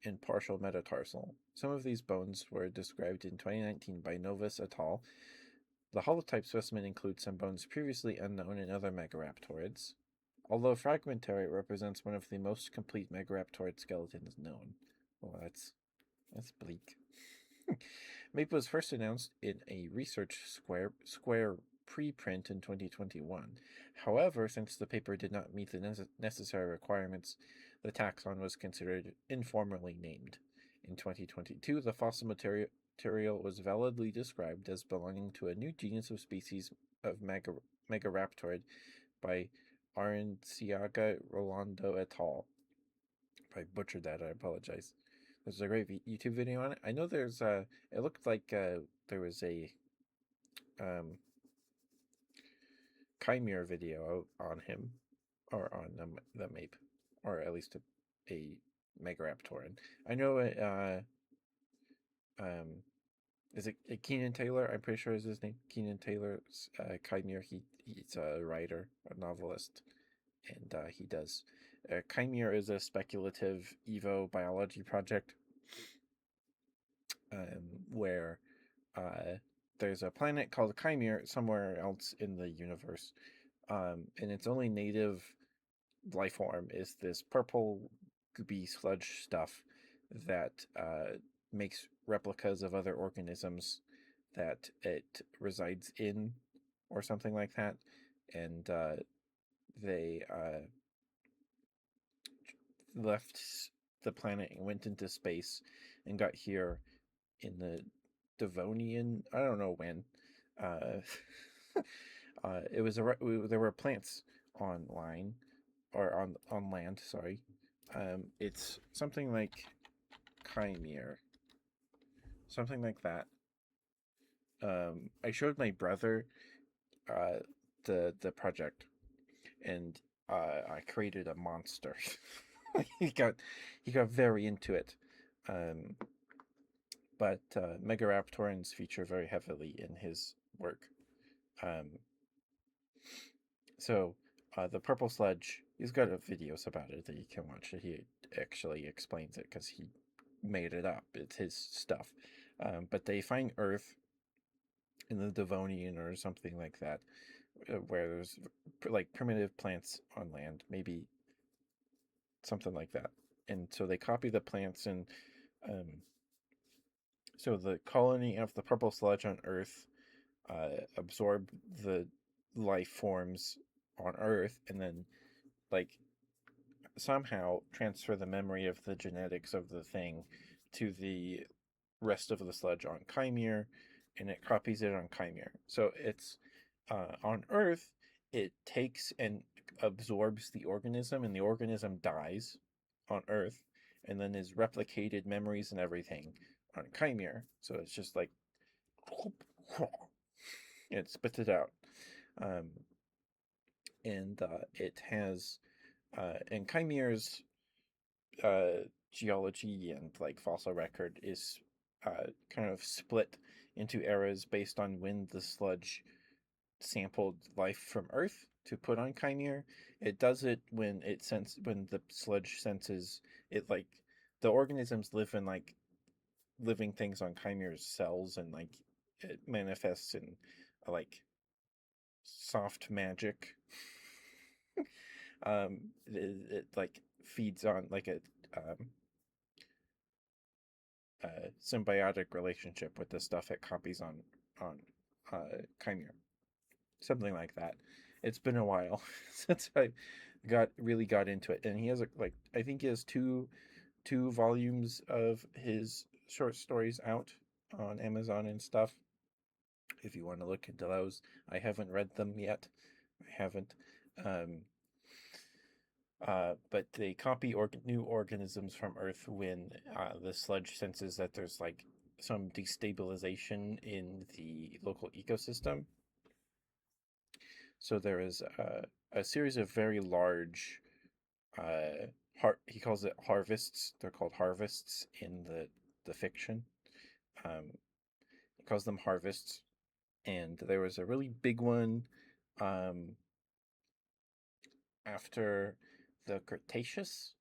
and partial metatarsal. Some of these bones were described in 2019 by Novus et al. The holotype specimen includes some bones previously unknown in other megaraptorids. Although fragmentary, it represents one of the most complete megaraptorid skeletons known. Well, that's bleak. Mape was first announced in a Research Square preprint in 2021. However, since the paper did not meet the necessary requirements, the taxon was considered informally named. In 2022, the fossil material was validly described as belonging to a new genus of species of megaraptorid by Aranciaga Rolando et al. If I butchered that, I apologize. There's a great YouTube video on it. I know there's it looked like there was a Chimere video on him, or on the Mape, or at least a Megaraptoran. I know is it Keenan Taylor? I'm pretty sure is his name. Keenan Taylor's Chimere. He's a writer, a novelist, and he does. Chimere is a speculative Evo biology project where there's a planet called Chimere somewhere else in the universe, and its only native life form is this purple goopy sludge stuff that makes replicas of other organisms that it resides in, or something like that, and they left the planet and went into space and got here in the Devonian. I don't know when. It was there were plants online, or on land. Sorry, it's something like Chimere, something like that. I showed my brother the project, and I created a monster. he got very into it. But Megaraptorans feature very heavily in his work. So the purple sludge, he's got videos about it that you can watch. He actually explains it because he made it up. It's his stuff. But they find Earth in the Devonian or something like that, where there's like primitive plants on land, maybe something like that. And so they copy the plants, and so the colony of the purple sludge on Earth absorb the life forms on Earth, and then like somehow transfer the memory of the genetics of the thing to the rest of the sludge on Chimere, and it copies it on Chimere. So it's on Earth, it takes and absorbs the organism, and the organism dies on Earth, and then is replicated memories and everything on Chimere. So it's just like it spits it out. Um, and it has and Chimere's geology and like fossil record is kind of split into eras based on when the sludge sampled life from Earth to put on Chimere. It does it when the sludge senses it, like the organisms live in like living things on Chimere's cells, and like it manifests in like soft magic. It like feeds on like um, a symbiotic relationship with the stuff it copies on Chimere, something like that. It's been a while since I got into it, and he has like I think he has two volumes of his short stories out on Amazon and stuff. If you want to look into those, I haven't read them yet. I haven't. Um, but they copy new organisms from Earth when the sludge senses that there's like some destabilization in the local ecosystem. So there is a series of very large, he calls it harvests. They're called harvests in the fiction. Um, he calls them harvests, and there was a really big one um, after the Cretaceous,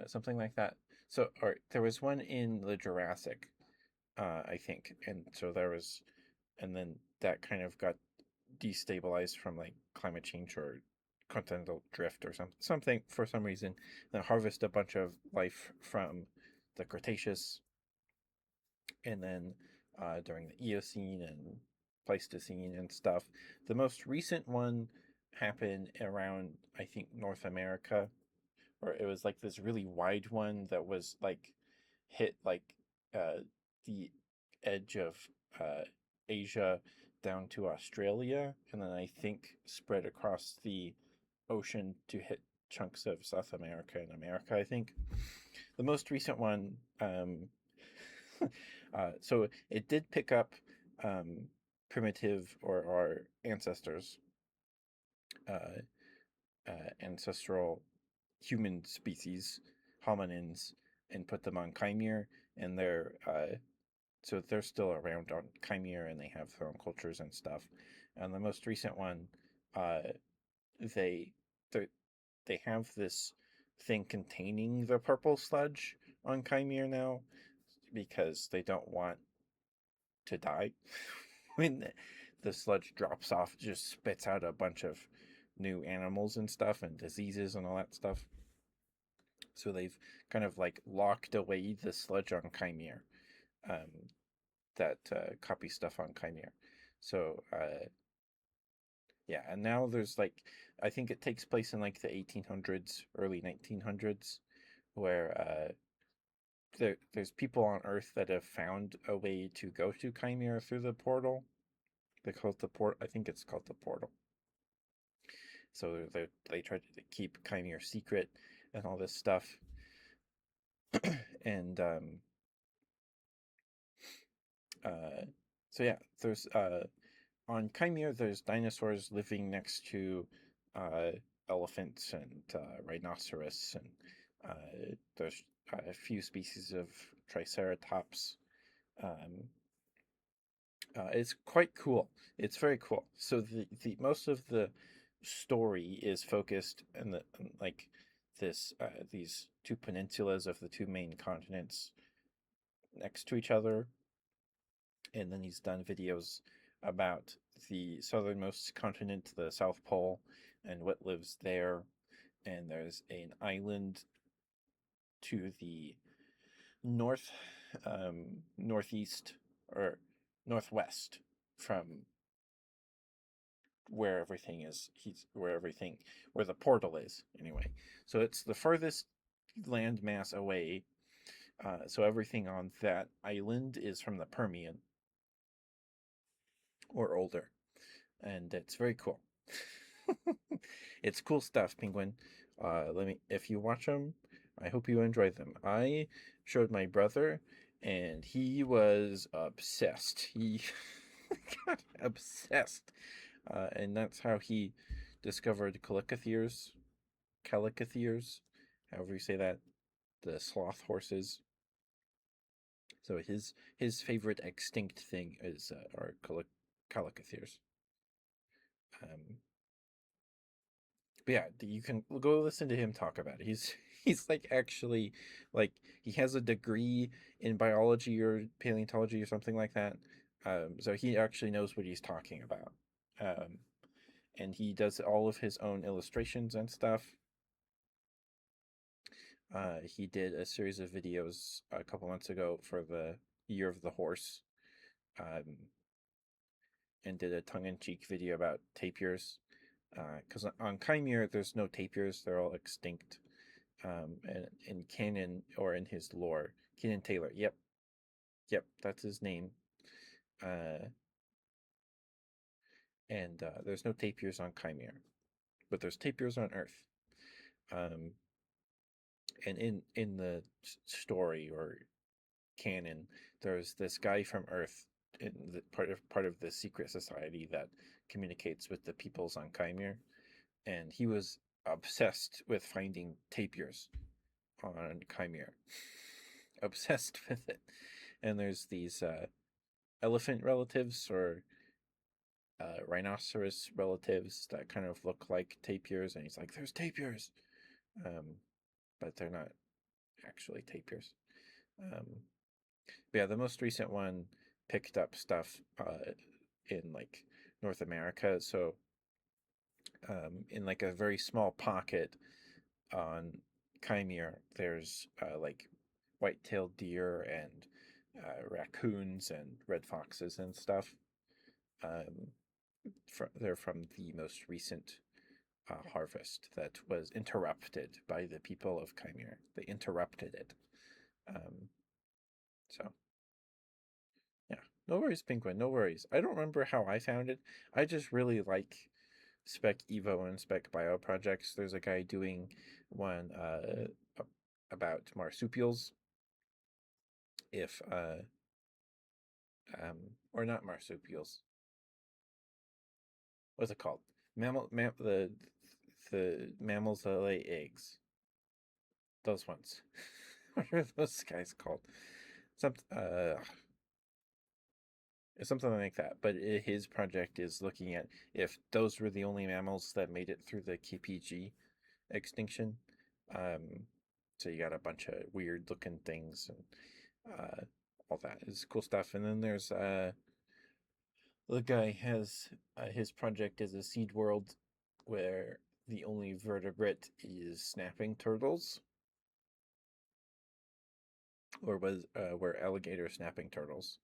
something like that. So, or there was one in the Jurassic, I think, and so there was, and then that kind of got destabilized from like climate change or continental drift or something for some reason. Then harvest a bunch of life from the Cretaceous, and then during the Eocene and Pleistocene and stuff. The most recent one happened around, I think, North America, or it was like this really wide one that was like hit like the edge of uh, Asia down to Australia, and then I think spread across the ocean to hit chunks of South America and America. I think the most recent one. So it did pick up um, primitive or our ancestors, uh, ancestral human species, hominins, and put them on Chimere, and so they're still around on Chimere, and they have their own cultures and stuff. And the most recent one, uh, they they they have this thing containing the purple sludge on Chimere now because they don't want to die. When the sludge drops off, it just spits out a bunch of new animals and stuff and diseases and all that stuff. So they've kind of like locked away the sludge on Chimere, um, that copy stuff on Chimere. So yeah, and now there's like I think it takes place in like the 1800s, early 1900s, where there's people on Earth that have found a way to go to Chimere through the portal. They call it the port. I think it's called the portal. So they try to keep Chimere secret and all this stuff. And uh, so yeah, there's on Chimere there's dinosaurs living next to uh, elephants and rhinoceros, and there's a few species of triceratops. Um, it's quite cool. It's very cool. So the most of the story is focused in the like this these two peninsulas of the two main continents next to each other, and then he's done videos about the southernmost continent, the South Pole, and what lives there. And there's an island to the north, northeast, or northwest from where everything is. Where the portal is anyway. So it's the furthest landmass away. So everything on that island is from the Permian or older, and it's very cool. It's cool stuff, Penguin. Let me, if you watch them, I hope you enjoyed them. I showed my brother, and he was obsessed. He got obsessed, and that's how he discovered calicotheres, however you say that, the sloth horses. So his favorite extinct thing is are calicotheres. Um, but yeah, you can go listen to him talk about it. He's like actually like he has a degree in biology or paleontology or something like that. So he actually knows what he's talking about. Um, and he does all of his own illustrations and stuff. He did a series of videos a couple months ago for the Year of the Horse, um, and did a tongue-in-cheek video about tapirs. Because on Chimere, there's no tapirs; they're all extinct. And in canon or in his lore, Kenan Taylor. Yep, yep, that's his name. Uh, and there's no tapirs on Chimere, but there's tapirs on Earth. Um, and in the story or canon, there's this guy from Earth in the part of the secret society that communicates with the peoples on Chimere, and he was obsessed with finding tapirs on Chimere, obsessed with it. And there's these elephant relatives or rhinoceros relatives that kind of look like tapirs, and he's like, "There's tapirs," um, but they're not actually tapirs. Um, but yeah, the most recent one picked up stuff in like North America. So in like a very small pocket on Chimere, there's like white-tailed deer and raccoons and red foxes and stuff. Um, they're from the most recent harvest that was interrupted by the people of Chimere. They interrupted it. Um, so yeah, no worries, Penguin. No worries. I don't remember how I found it. I just really like Spec Evo and Spec Bio projects. There's a guy doing one about marsupials. If or not marsupials. What's it called? The mammals that lay eggs. Those ones. What are those guys called? Some something like that. But his project is looking at if those were the only mammals that made it through the KPG extinction. Um, so you got a bunch of weird looking things and all that is cool stuff. And then there's the guy has his project is a seed world where the only vertebrate is snapping turtles, or was were alligator snapping turtles.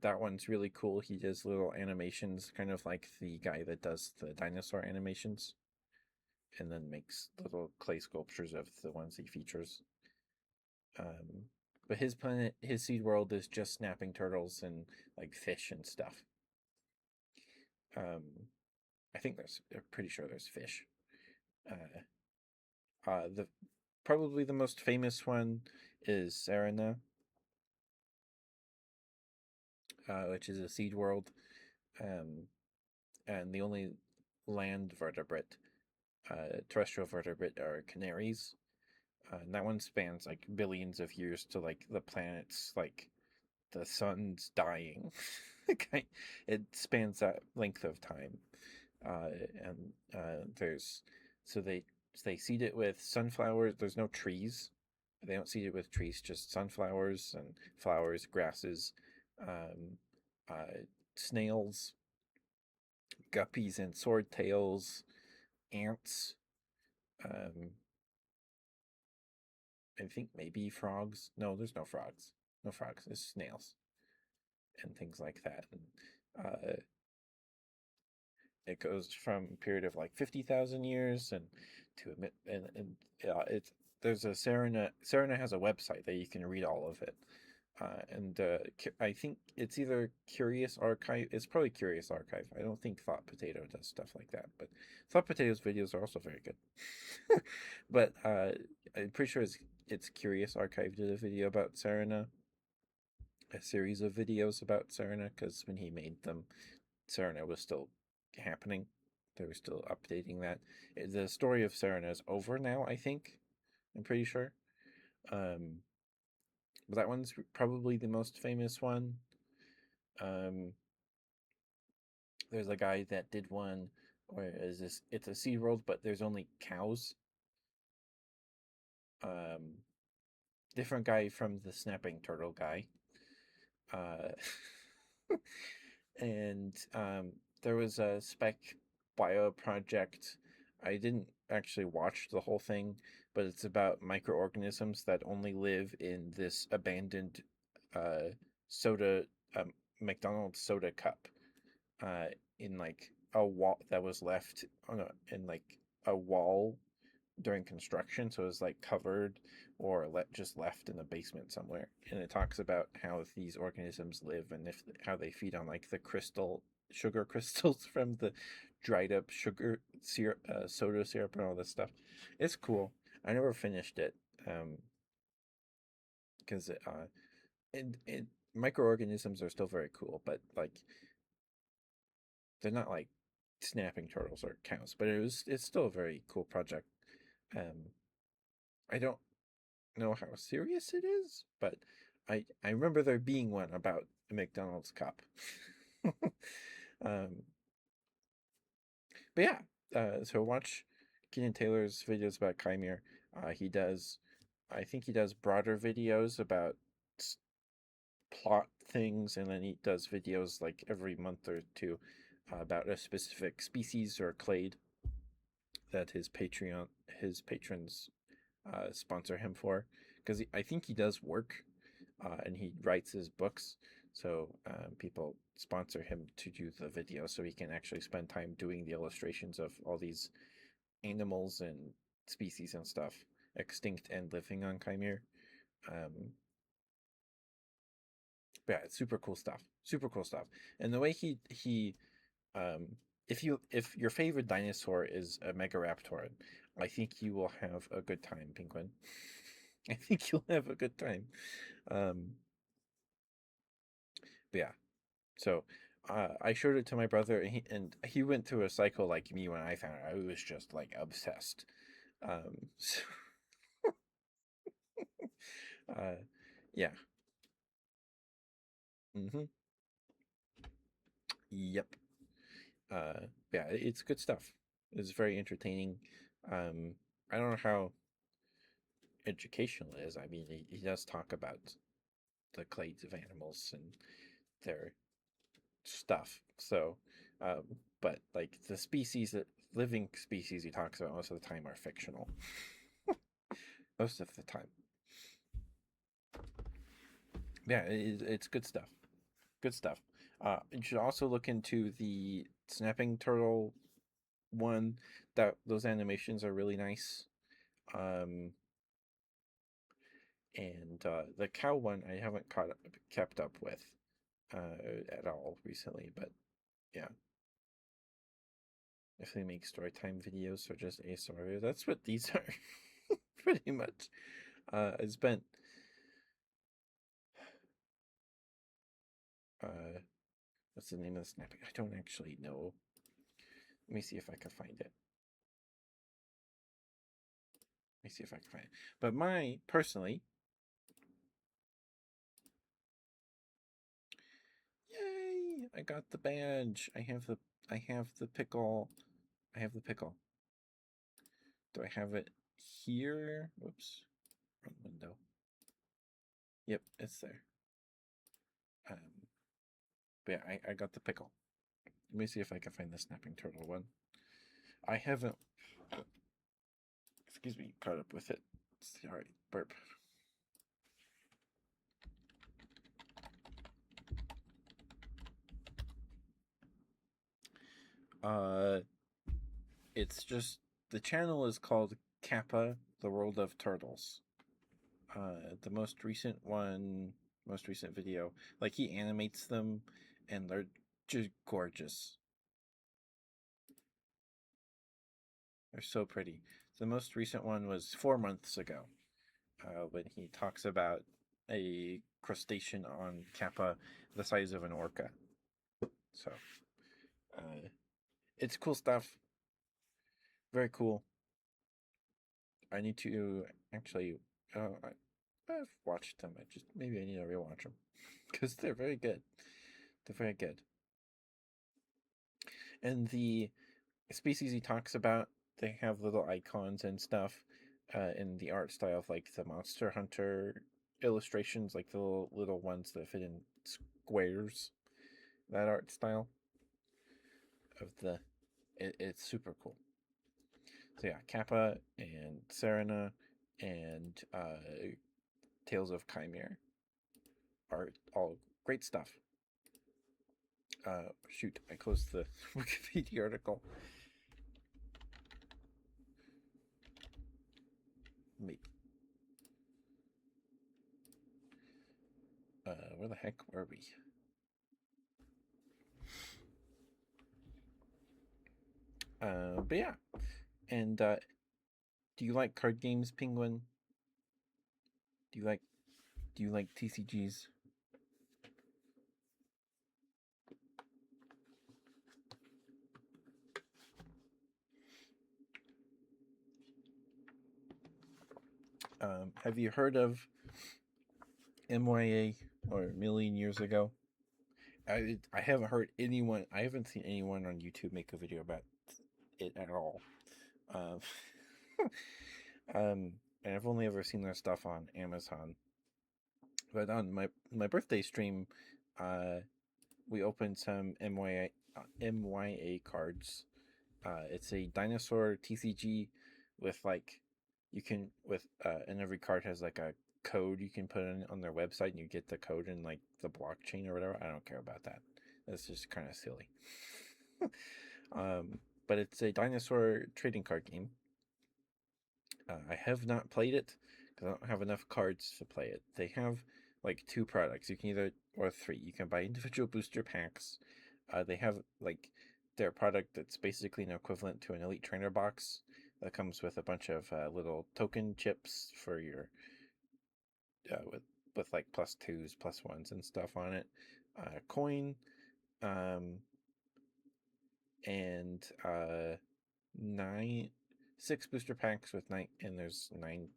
That one's really cool. He does little animations, kind of like the guy that does the dinosaur animations, and then makes little clay sculptures of the ones he features. Um, but his planet, his seed world, is just snapping turtles and like fish and stuff. Um, I'm pretty sure there's fish. The probably the most famous one is Serena, which is a seed world, um, and the only land vertebrate, terrestrial vertebrate, are canaries. And that one spans like billions of years to like the planet's like the sun's dying. It spans that length of time, and there's so they seed it with sunflowers. There's no trees. They don't seed it with trees, just sunflowers and flowers, grasses, um, uh, snails, guppies and swordtails, ants. Um, I think maybe frogs. No, there's no frogs. No frogs. There's snails and things like that. And it goes from a period of like 50,000 years and to admit and it's there's a Serena has a website that you can read all of it. And I think it's either Curious Archive. It's probably Curious Archive. I don't think Thought Potato does stuff like that, but Thought Potato's videos are also very good. But I'm pretty sure it's Curious Archive did a video about Serena, a series of videos about Serena, because when he made them, Serena was still happening. They were still updating that. The story of Serena is over now, I think. I'm pretty sure. Um, but that one's probably the most famous one. Um, there's a guy that did one where is this? It's a Sea World, but there's only cows. Um, Different guy from the snapping turtle guy. Uh, and there was a spec bio project. I didn't actually watch the whole thing, but it's about microorganisms that only live in this abandoned uh, soda, McDonald's soda cup, uh, in like a wall that was left on in like a wall during construction, so it was like covered or just left in the basement somewhere. And it talks about how these organisms live and if how they feed on like the sugar crystals from the dried up sugar syrup, soda syrup, and all this stuff. It's cool. I never finished it because it microorganisms are still very cool, but like they're not like snapping turtles or cows. But it's still a very cool project. Um, I don't know how serious it is, but I remember there being one about a McDonald's cup. um, but yeah, so watch Keenan Taylor's videos about Chimere. He does, I think he does broader videos about plot things, and then he does videos like every month or two about a specific species or clade that his patrons sponsor him for, because I think he does work, and he writes his books. So people sponsor him to do the video so he can actually spend time doing the illustrations of all these animals and species and stuff, extinct and living on Chimere. Um, yeah, it's super cool stuff. Super cool stuff. And the way he um, if your favorite dinosaur is a Megaraptor, I think you will have a good time, Penguin. I think you'll have a good time. Um, but yeah, so I showed it to my brother, and he went through a cycle like me when I found it. I was just like obsessed. So, uh, yeah, mm-hmm, yep. Yeah, it's good stuff. It's very entertaining. Um, I don't know how educational it is. I mean, he does talk about the clades of animals and their stuff. So, um, but like the species that living species he talks about most of the time are fictional. Most of the time. Yeah, it's good stuff. Good stuff. You should also look into the snapping turtle one. That those animations are really nice. Um, and the cow one I haven't kept up with at all recently, but yeah, if they make story time videos or just ASMR videos, that's what these are, pretty much. I spent uh, what's the name of the snapping? I don't actually know. Let me see if I can find it. Let me see if I can find it. But my personally, yay! I got the badge. I have the pickle. I have the pickle. Do I have it here? Whoops, wrong window. Yep, it's there. Um, but yeah, I got the pickle. Let me see if I can find the snapping turtle one. I haven't, excuse me, caught up with it. Sorry, burp. Uh, it's just the channel is called Kappa: The World of Turtles. The most recent one. most recent video. Like he animates them, and they're just gorgeous. They're so pretty. The most recent one was 4 months ago, when he talks about a crustacean on Kappa the size of an orca. So, it's cool stuff. Very cool. I need to actually. I've watched them. Maybe I need to rewatch them because they're very good. They're very good. And the species he talks about, they have little icons and stuff in the art style of like the Monster Hunter illustrations, like the little ones that fit in squares. That art style of it's super cool. So yeah, Kappa and Serena and Tales of Chimere are all great stuff. Shoot, I closed the Wikipedia article. Wait. Where the heck were we? But yeah. And do you like card games, Penguin? Do you like TCGs? Have you heard of MYA or A Million Years Ago? I haven't heard anyone. I haven't seen anyone on YouTube make a video about it at all. Um, and I've only ever seen their stuff on Amazon. But on my birthday stream, we opened some MYA cards. It's a dinosaur TCG with like you can with and every card has like a code you can put in on their website, and you get the code in like the blockchain or whatever. I don't care about that. That's just kind of silly. But it's a dinosaur trading card game. I have not played it because I don't have enough cards to play it. They have like two products. You can either or three. You can buy individual booster packs. They have like their product that's basically an equivalent to an Elite Trainer box that comes with a bunch of little token chips for your with like +2s, +1s, and stuff on it. Coin, um, and nine, six booster packs with nine, and there's 9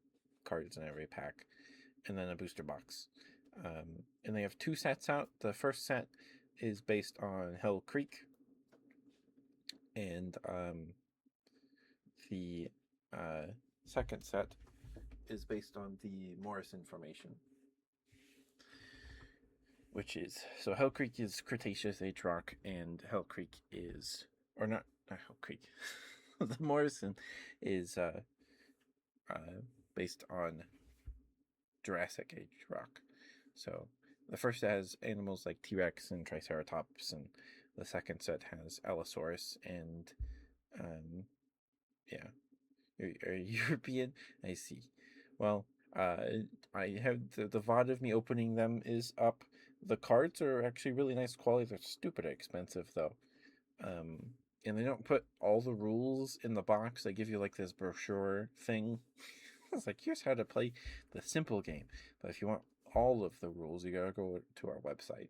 cards in every pack, and then a booster box. And they have 2 sets out. The first set is based on Hell Creek, and the second set is based on the Morrison Formation, which is so Hell Creek is Cretaceous age rock, and Hell Creek is or not Hell Creek. The Morrison is based on Jurassic age rock. So the first set has animals like T-Rex and Triceratops, and the second set has Allosaurus and yeah, are you European? I see. Well, I have the VOD of me opening them is up. The cards are actually really nice quality. They're stupid expensive though. And they don't put all the rules in the box. They give you like this brochure thing. It's like, here's how to play the simple game. But if you want all of the rules, you gotta go to our website.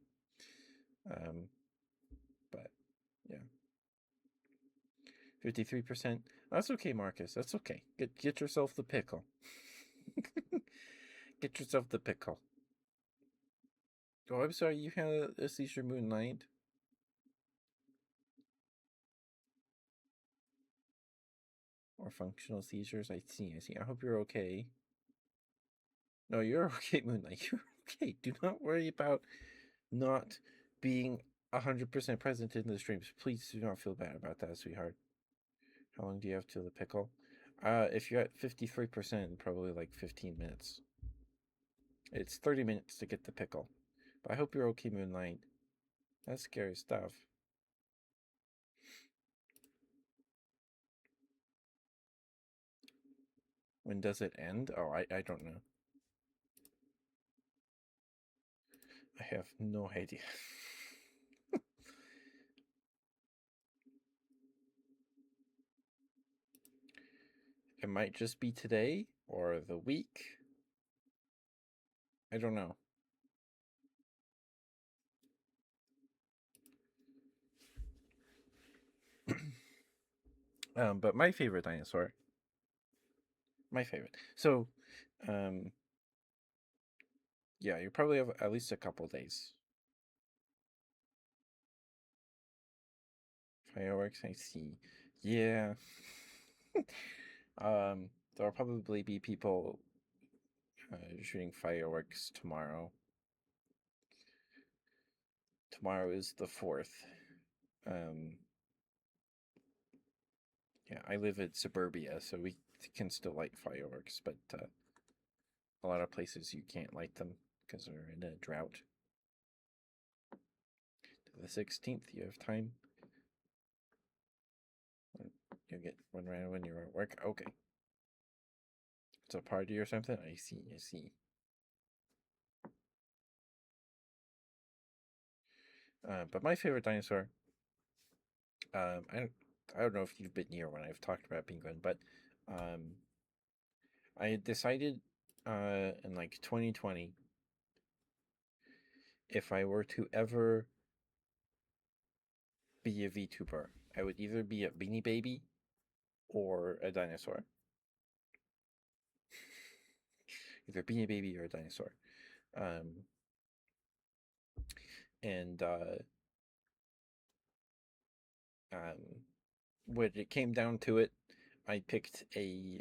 But yeah, 53%. That's okay, Marcus. That's okay. Get yourself the pickle. Get yourself the pickle. Oh, I'm sorry. You had a seizure Moonlight. Or functional seizures. I see. I see. I hope you're okay. No, you're okay, Moonlight. You're okay. Do not worry about not being 100% present in the streams. Please do not feel bad about that, sweetheart. How long do you have till the pickle? If you're at 53%, probably like 15 minutes. It's 30 minutes to get the pickle. But I hope you're okay, Moonlight. That's scary stuff. When does it end? Oh, I don't know. I have no idea. It might just be today or the week. I don't know. But my favorite dinosaur, my favorite. So, um, yeah, you probably have at least a couple days. Fireworks, I see. Yeah. There'll probably be people shooting fireworks tomorrow. Tomorrow is the 4th. Um, yeah, I live in suburbia, so we can still light fireworks, but a lot of places you can't light them because we're in a drought. To the 16th, you have time. You'll get one round when you're at work. Okay. It's a party or something? I see, I see. But my favorite dinosaur, um, I don't, I don't know if you've been here when I've talked about penguin, but um, I had decided in like 2020 if I were to ever be a VTuber, I would either be a beanie baby or a dinosaur. Either beanie baby or a dinosaur. Um, and um, when it came down to it, I picked a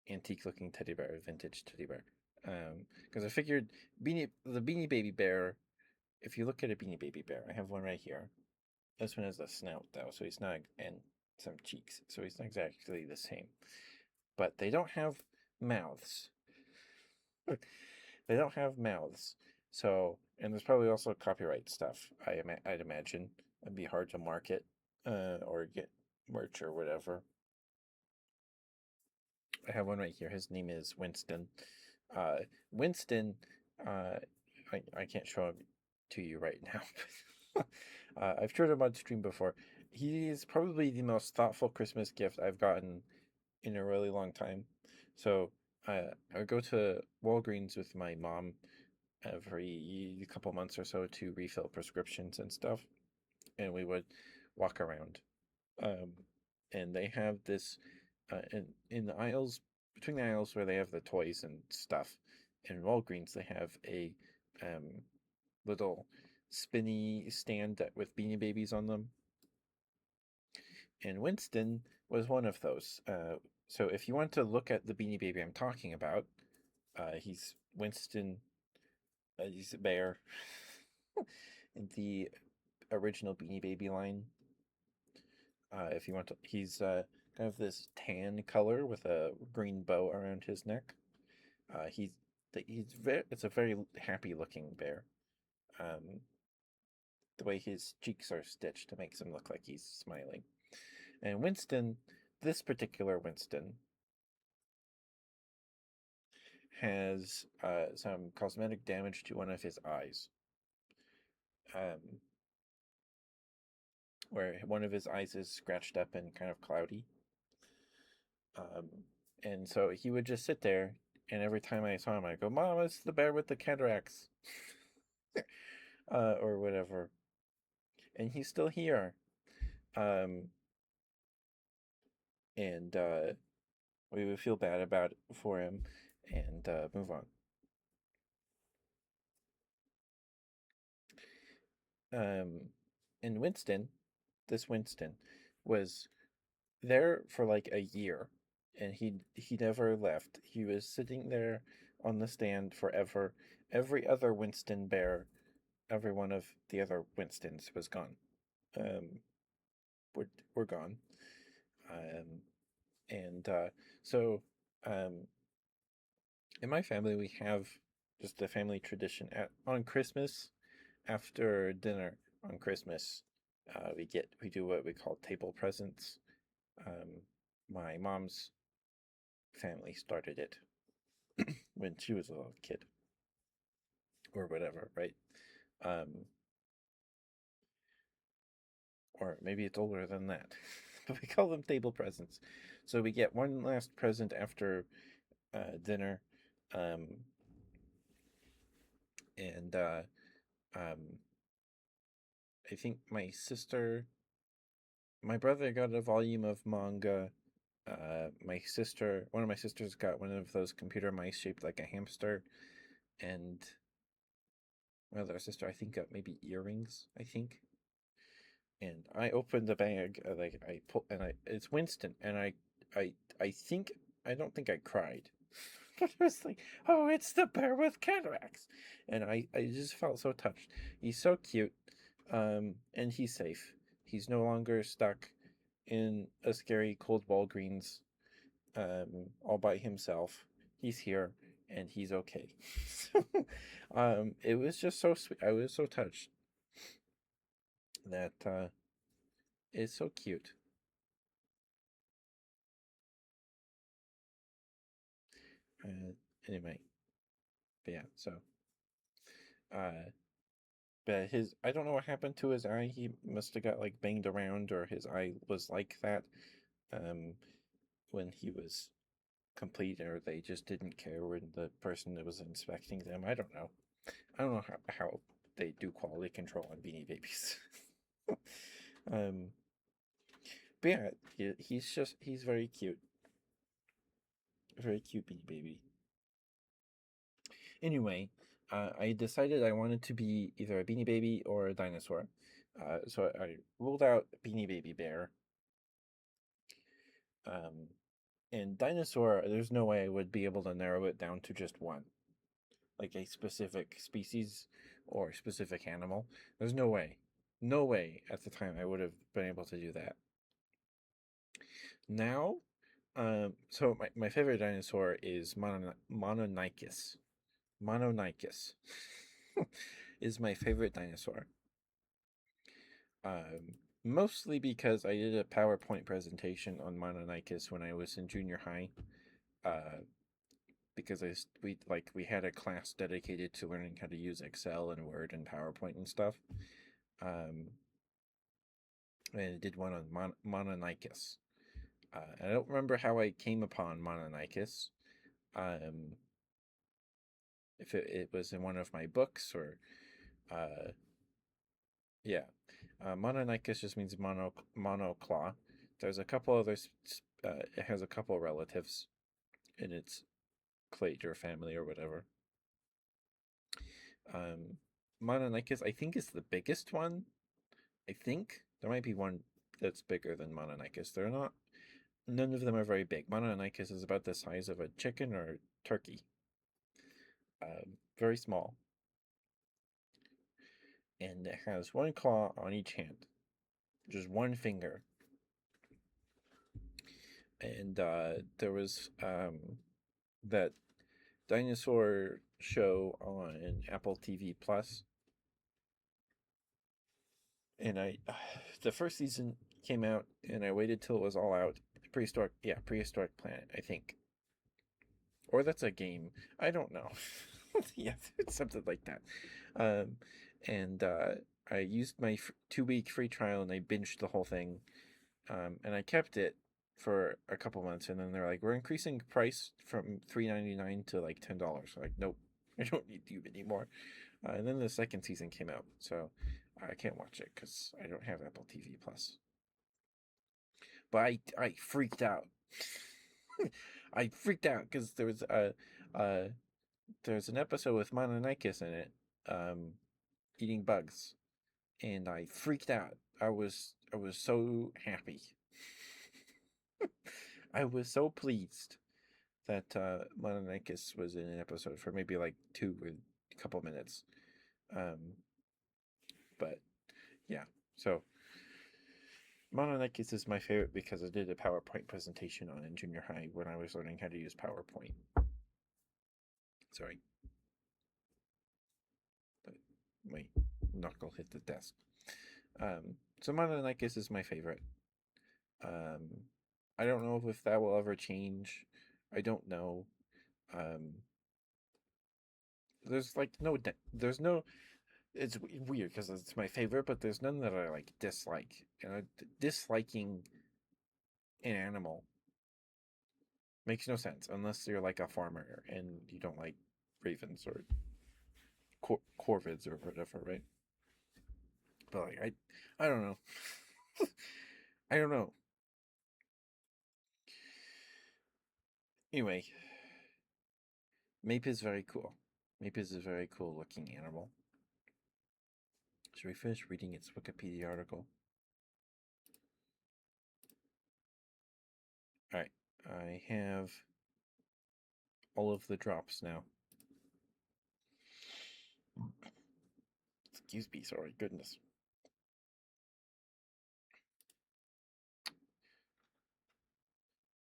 antique looking teddy bear, vintage teddy bear. Because I figured the beanie baby bear. If you look at a beanie baby bear, I have one right here. This one has a snout though, so he's not, and some cheeks, so he's not exactly the same. But they don't have mouths. They don't have mouths. So, and there's probably also copyright stuff. I'd imagine it'd be hard to market or get merch or whatever. I have one right here. His name is Winston. Uh, Winston, uh, I can't show him to you right now. I've showed him on stream before. He is probably the most thoughtful Christmas gift I've gotten in a really long time. So I would go to Walgreens with my mom every couple months or so to refill prescriptions and stuff, and we would walk around. Um, and they have this in the aisles between the aisles where they have the toys and stuff. In Walgreens, they have a um, little spinny stand with Beanie Babies on them, and Winston was one of those. So if you want to look at the Beanie Baby I'm talking about, he's Winston. He's a bear in the original Beanie Baby line. If you want to, he's kind of this tan color with a green bow around his neck. He's it's a very happy looking bear. Um, the way his cheeks are stitched makes him look like he's smiling. And Winston, this particular Winston, has some cosmetic damage to one of his eyes. Where one of his eyes is scratched up and kind of cloudy. Um, and so he would just sit there, and every time I saw him, I'd go, "Mom, it's the bear with the cataracts," or whatever. And he's still here. Um, and we would feel bad about it for him and move on. And Winston, this Winston, was there for like a year, and he never left. He was sitting there on the stand forever. Every other Winston bear, every one of the other Winstons was gone. Um, were gone. Um, and so um, in my family, we have just a family tradition on Christmas. After dinner on Christmas, we do what we call table presents. Um, my mom's family started it when she was a little kid. or whatever, right? Um, or maybe it's older than that. But we call them table presents. So we get one last present after dinner, um, and um, I think my brother got a volume of manga. One of my sisters got one of those computer mice shaped like a hamster, and my other sister, I think, got maybe earrings. I think, and I opened the bag, like I pull, and it's Winston, and I, I think, I don't think I cried, but I was like, oh, it's the bear with cataracts, and I just felt so touched. He's so cute, and he's safe. He's no longer stuck in a scary cold Walgreens, all by himself. He's here, and he's okay. So, it was just so sweet. I was so touched that it's so cute. Uh, anyway, but yeah, so uh but his I don't know what happened to his eye. He must have got like banged around, or his eye was like that um when he was complete, or they just didn't care when the person that was inspecting them. I don't know. I don't know how they do quality control on Beanie Babies. um but yeah, he's very cute. Very cute Beanie Baby. Anyway, I decided I wanted to be either a Beanie Baby or a dinosaur. So I ruled out Beanie Baby Bear. Um, and dinosaur, there's no way I would be able to narrow it down to just one, like a specific species or specific animal. There's no way. No way at the time I would have been able to do that. Now, so my favorite dinosaur is Mononychus. Mononychus is my favorite dinosaur. Mostly because I did a PowerPoint presentation on Mononychus when I was in junior high. Uh, because we had a class dedicated to learning how to use Excel and Word and PowerPoint and stuff. Um, and I did one on Mononychus. I don't remember how I came upon Mononychus. Um, if it was in one of my books, or uh, yeah, Mononychus just means monoclaw. There's a couple others. It has a couple relatives in its clade or family or whatever. Um, Mononychus, I think, is the biggest one. I think there might be one that's bigger than Mononychus. They're not. None of them are very big. Mononychus is about the size of a chicken or turkey. Very small, and it has one claw on each hand, just one finger. And there was that dinosaur show on Apple TV Plus, and I the first season came out, and I waited till it was all out. Prehistoric Planet, I think, or that's a game. I don't know. Yeah, it's something like that. Um, and I used my 2 week free trial, and I binged the whole thing. And I kept it for a couple months, and then they're like, "We're increasing price from $3.99 to like $10." Like, nope, I don't need you anymore. And then the second season came out, so I can't watch it because I don't have Apple TV Plus. But I freaked out. I freaked out because uh there's an episode with Mononychus in it, um, eating bugs, and I freaked out. I was so happy. I was so pleased that Mononychus was in an episode for maybe like two or a couple minutes. Um, but yeah, so Mononychus is my favorite because I did a PowerPoint presentation on it in junior high when I was learning how to use PowerPoint. Sorry, but my knuckle hit the desk. So Mononychus is my favorite. Um, I don't know if that will ever change. I don't know. Um, there's like no there's no it's weird because it's my favorite, but there's none that I like dislike. Disliking an animal makes no sense unless you're like a farmer and you don't like ravens or corvids or whatever, right? But like I don't know. I don't know. Anyway, Mape is very cool. Mape is a very cool looking animal. Should we finish reading its Wikipedia article? All right, I have all of the drops now. Excuse me, sorry, goodness.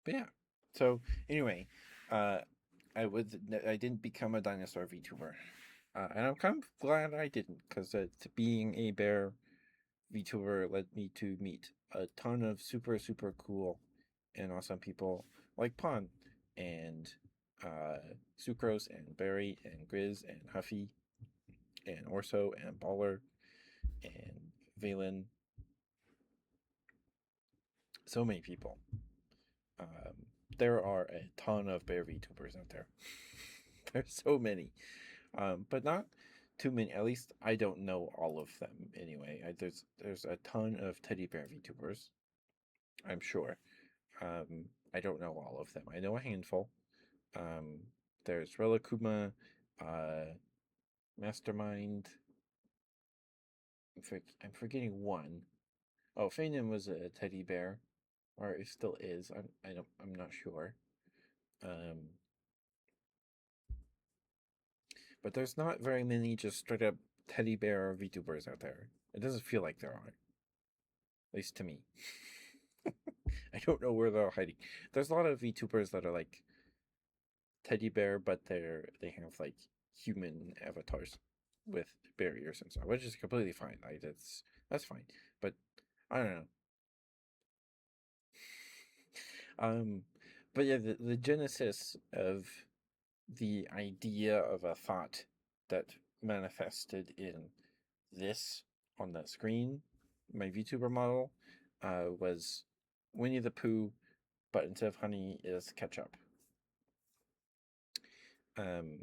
But yeah, so anyway, uh, I didn't become a dinosaur VTuber, and I'm kind of glad I didn't, because being a bear VTuber led me to meet a ton of super cool and awesome people like Pon and Sucrose and Barry and Grizz and Huffy and Orso and Baller and Valen. So many people. Um, there are a ton of bear VTubers out there. There's so many, but not too many. At least I don't know all of them anyway. There's a ton of teddy bear VTubers. I'm sure. I don't know all of them. I know a handful. Um, there's Relakuma, uh, Mastermind. I'm forgetting one. Oh, Feynman was a teddy bear, or it still is. I'm not sure. Um, but there's not very many just straight up teddy bear VTubers out there. It doesn't feel like there are, at least to me. I don't know where they're hiding. There's a lot of VTubers that are like teddy bear, but they have like human avatars with barriers and stuff, which is completely fine. That's fine. But I don't know. Um, but yeah, the genesis of the idea of a thought that manifested in this on the screen, my VTuber model, was Winnie the Pooh, but instead of honey is ketchup. Um,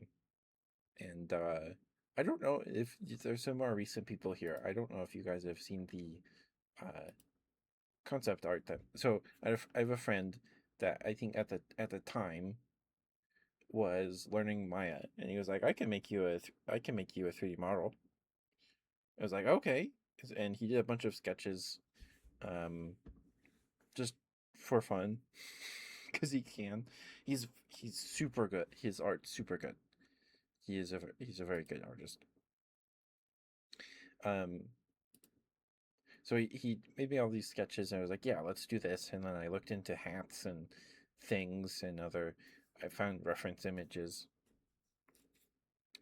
and I don't know if there's some more recent people here. I don't know if you guys have seen the uh, concept art that. So I have a friend that I think at the time was learning Maya, and he was like, I can make you a 3D model." I was like, "Okay," and he did a bunch of sketches, um, just for fun, because he can. He's super good. His art's super good. He's a very good artist. Um, so he made me all these sketches, and I was like, "Yeah, let's do this." And then I looked into hats and things and other. I found reference images,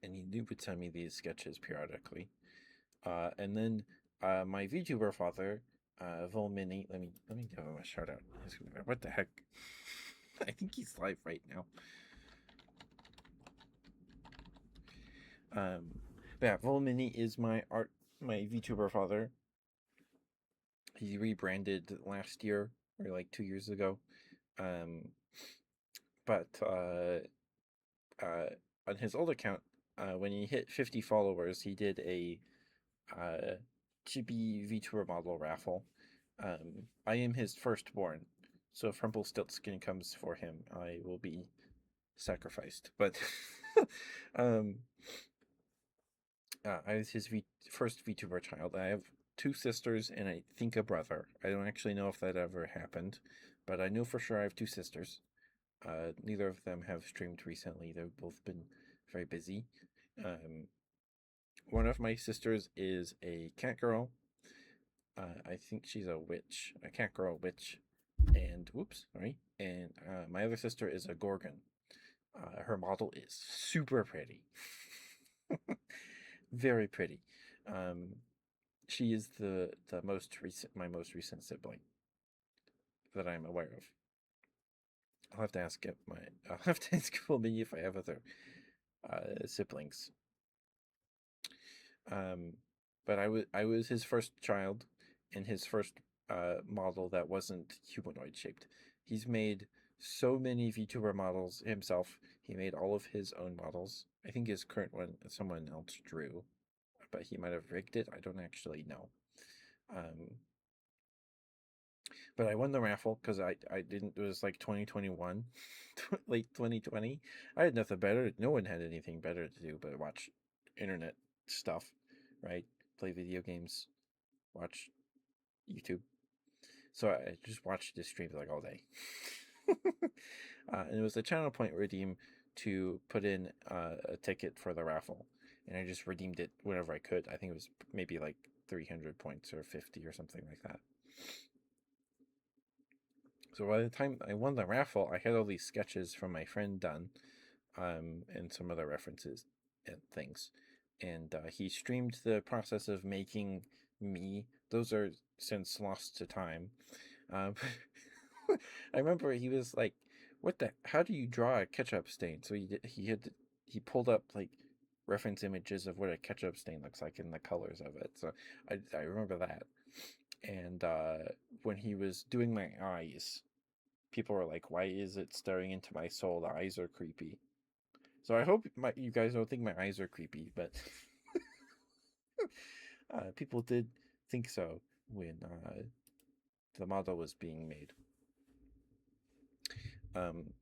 and he would send me these sketches periodically. And then my VTuber father, Volmini, let me give him a shout out. What the heck? I think he's live right now. Yeah, Volmini is my VTuber father. He rebranded last year or like 2 years ago. Um, but on his old account, when he hit 50 followers, he did a uh, chibi VTuber model raffle. I am his firstborn, so if Rumpelstiltskin comes for him, I will be sacrificed. But um, I was his first VTuber child. I have two sisters and I think a brother. I don't actually know if that ever happened, but I know for sure I have two sisters. Neither of them have streamed recently. They've both been very busy. Um, one of my sisters is a cat girl. I think she's a witch, a cat girl witch. And whoops, sorry. And my other sister is a gorgon. Her model is super pretty, very pretty. Um, she is the most recent, my most recent sibling that I'm aware of. I'll have to ask my I'll have to ask me if I have other siblings. Um, but I was his first child, and his first model that wasn't humanoid shaped. He's made so many VTuber models himself. He made all of his own models. I think his current one someone else drew, but he might have rigged it. I don't actually know. Um, but I won the raffle because I didn't. It was like 2021, late 2020. I had nothing better. No one had anything better to do but watch internet stuff, right? Play video games, watch YouTube. So I just watched this stream like all day. And it was a channel point redeem to put in a ticket for the raffle, and I just redeemed it whenever I could. I think it was maybe like 300 points or 50 or something like that. So by the time I won the raffle, I had all these sketches from my friend done, and some other references and things. And he streamed the process of making me. Those are since lost to time. Um, I remember he was like, "What the? How do you draw a ketchup stain?" So he pulled up like reference images of what a ketchup stain looks like and the colors of it. So I remember that. And when he was doing my eyes, people were like, "Why is it staring into my soul? The eyes are creepy." So I hope you guys don't think my eyes are creepy, but people did think so when the model was being made. Um,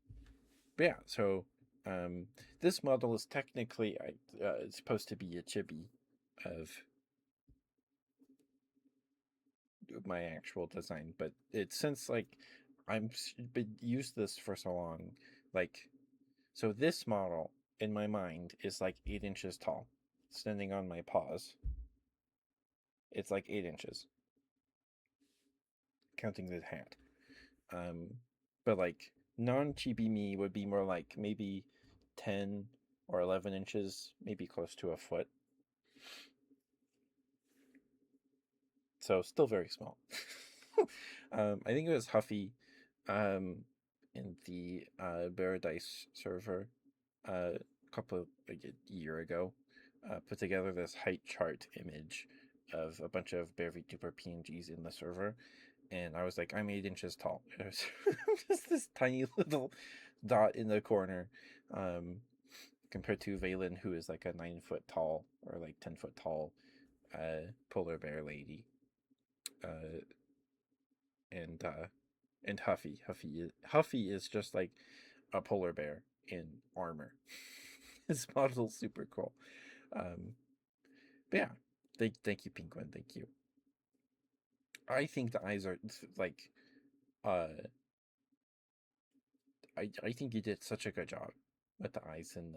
but yeah, so this model is technically supposed to be a chibi of my actual design, but it's since like I'm been used this for so long, like so this model in my mind is like 8 inches tall, standing on my paws. It's like 8 inches, counting the hat. Um, but like non-chibi me would be more like maybe 10 or 11 inches, maybe close to a foot. So still very small. I think it was Huffy, um, in the Paradise server a couple of, like a year ago, put together this height chart image of a bunch of Bear VTuber PNGs in the server, and I was like, I'm 8 inches tall. It was just this tiny little dot in the corner, um, compared to Valen, who is like a 9 foot tall or like 10 foot tall polar bear lady. Uh, and Huffy is just like a polar bear in armor. His model's super cool. Um, but yeah, thank you, Penguin. Thank you. I think the eyes are like uh I think you did such a good job with the eyes and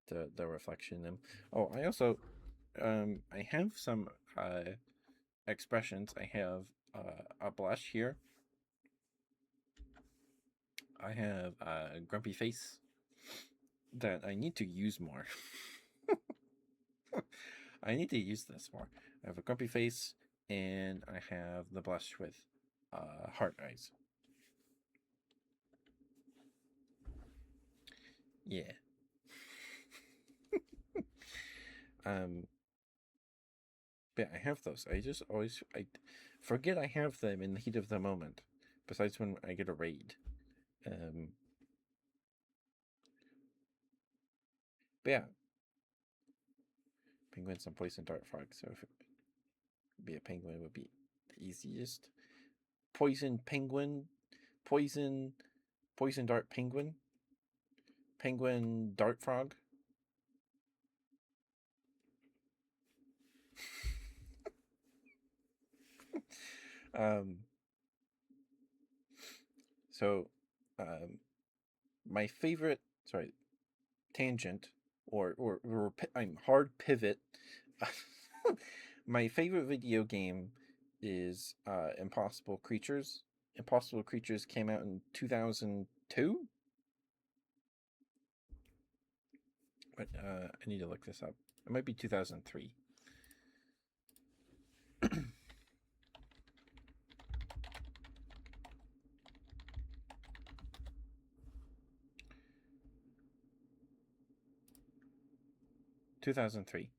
the reflection in them. Oh, I also I have some expressions. I have a blush here. I have a grumpy face that I need to use more. I need to use this more. I have a grumpy face, and I have the blush with heart eyes. Yeah. um, but I have those. I forget I have them in the heat of the moment. Besides when I get a raid. Um, but yeah, penguins and poison dart frog. So if it be a penguin, it would be the easiest. Poison penguin, poison poison dart penguin, penguin dart frog. um, so, um, my favorite, sorry, tangent or I'm hard pivot. My favorite video game is Impossible Creatures. Impossible Creatures came out in 2002, but I need to look this up. It might be 2003. 2003.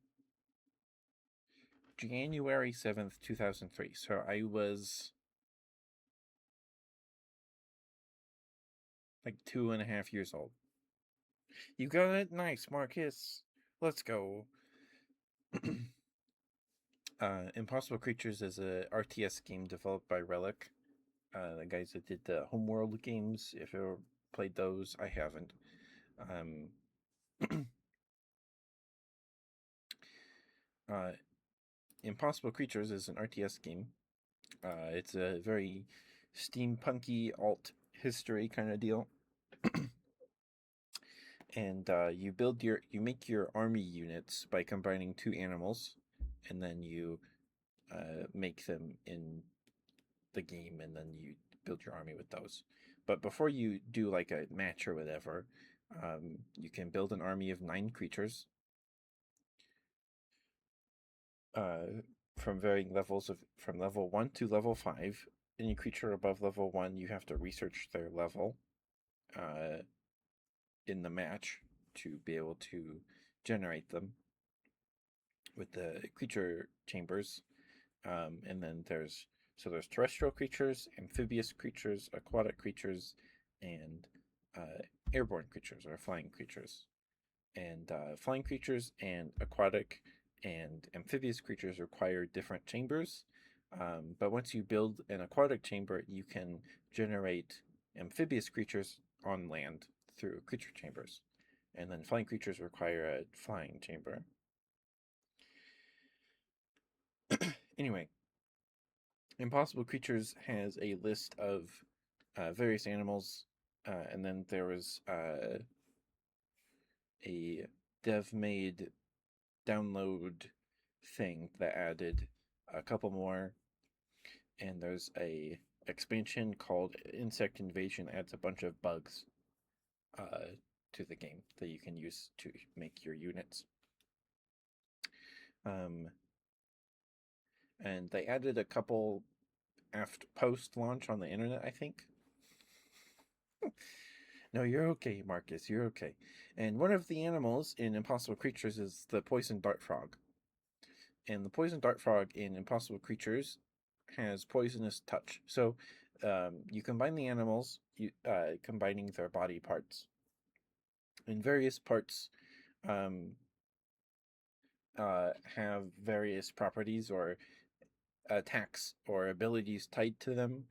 January 7th, 2003. So I was like 2.5 years old. You got it? Nice, Marcus. Let's go. Impossible Creatures is a RTS game developed by Relic. The guys that did the Homeworld games. If you ever played those, I haven't. uh, Impossible Creatures is an RTS game. It's a very steampunky alt history kind of deal. And you make your army units by combining two animals, and then you make them in the game, and then you build your army with those. But before you do like a match or whatever, you can build an army of 9 creatures from varying levels from level 1 to level 5. Any creature above level 1, you have to research their level uh, in the match to be able to generate them with the creature chambers. And then there's terrestrial creatures, amphibious creatures, aquatic creatures, and airborne creatures or flying creatures. And flying creatures and aquatic and amphibious creatures require different chambers. But once you build an aquatic chamber, you can generate amphibious creatures on land through creature chambers. And then flying creatures require a flying chamber. Anyway, Impossible Creatures has a list of various animals, and then there was a dev-made download thing that added a couple more, and there's a expansion called Insect Invasion that adds a bunch of bugs to the game that you can use to make your units. And they added a couple after post launch on the internet, I think. No, you're okay, Marcus. You're okay. And one of the animals in Impossible Creatures is the poison dart frog. And the poison dart frog in Impossible Creatures has poisonous touch. So you combine the animals, combining their body parts. And various parts have various properties or attacks or abilities tied to them.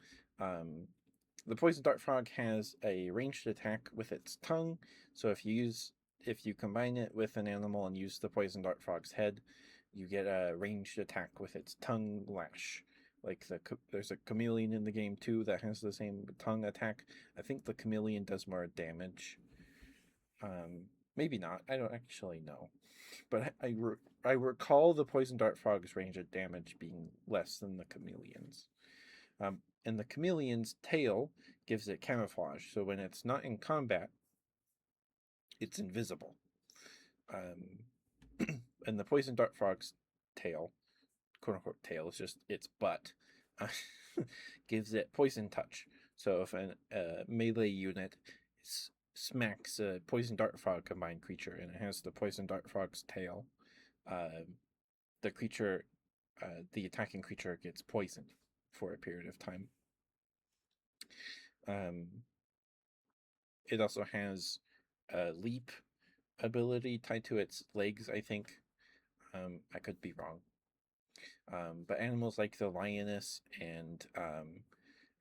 The poison dart frog has a ranged attack with its tongue. So if you combine it with an animal and use the poison dart frog's head, you get a ranged attack with its tongue lash. Like there's a chameleon in the game too that has the same tongue attack. I think the chameleon does more damage. Maybe not. I don't actually know. But I recall the poison dart frog's range of damage being less than the chameleon's. And the chameleon's tail gives it camouflage, so when it's not in combat, it's invisible. And the poison dart frog's tail, quote unquote tail, is just its butt, gives it poison touch. So if a melee unit smacks a poison dart frog combined creature and it has the poison dart frog's tail, the creature, the attacking creature gets poisoned for a period of time. It also has a leap ability tied to its legs, I think. I could be wrong. But animals like the lioness and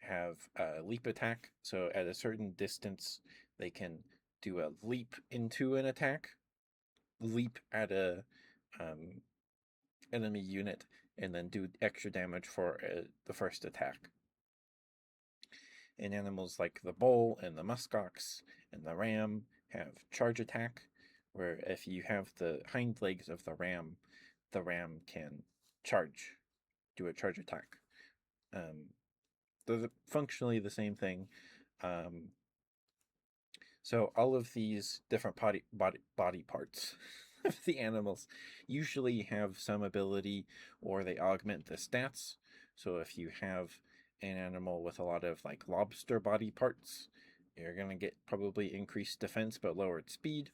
have a leap attack. So at a certain distance, they can do a leap into an attack, leap at a enemy unit, and then do extra damage for the first attack. And animals like the bull and the muskox and the ram have charge attack, where if you have the hind legs of the ram can charge, do a charge attack. They're functionally the same thing. So all of these different body parts of the animals usually have some ability, or they augment the stats. So if you have an animal with a lot of like lobster body parts, you're going to get probably increased defense but lowered speed.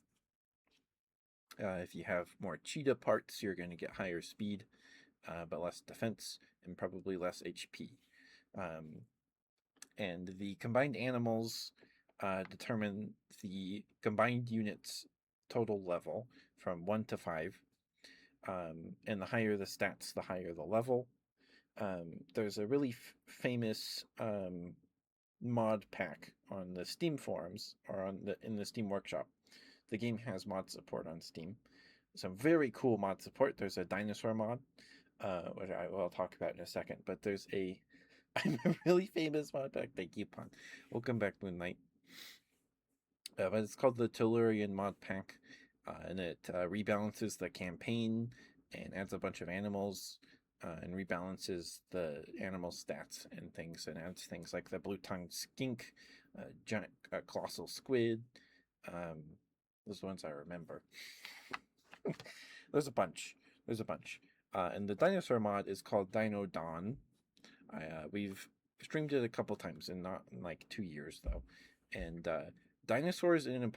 If you have more cheetah parts, you're going to get higher speed. but less defense and probably less HP. Um, and the combined animals determine the combined unit's total level from 1 to 5. And the higher the stats, the higher the level. There's a really famous mod pack on the Steam forums or in the Steam workshop. The game has mod support on Steam. Some very cool mod support. There's a dinosaur mod, which I will talk about in a second. But there's I'm a really famous mod pack. Thank you, Pon. Welcome back, Moon Knight. But it's called the Tellurian mod pack, and it rebalances the campaign and adds a bunch of animals and rebalances the animal stats and things, and adds things like the blue-tongued skink, giant colossal squid. Those ones I remember. There's a bunch. And the dinosaur mod is called Dino Dawn. We've streamed it a couple times, and not in like 2 years though. And dinosaurs in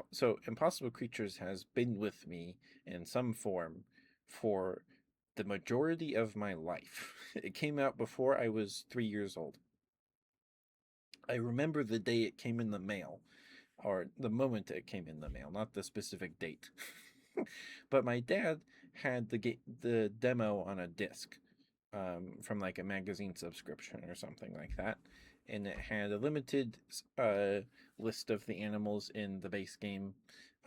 Impossible Creatures has been with me in some form for the majority of my life. It came out before I was 3 years old. I remember the day it came in the mail, or the moment it came in the mail, not the specific date. But my dad had the demo on a disc from like a magazine subscription or something like that, and it had a limited list of the animals in the base game.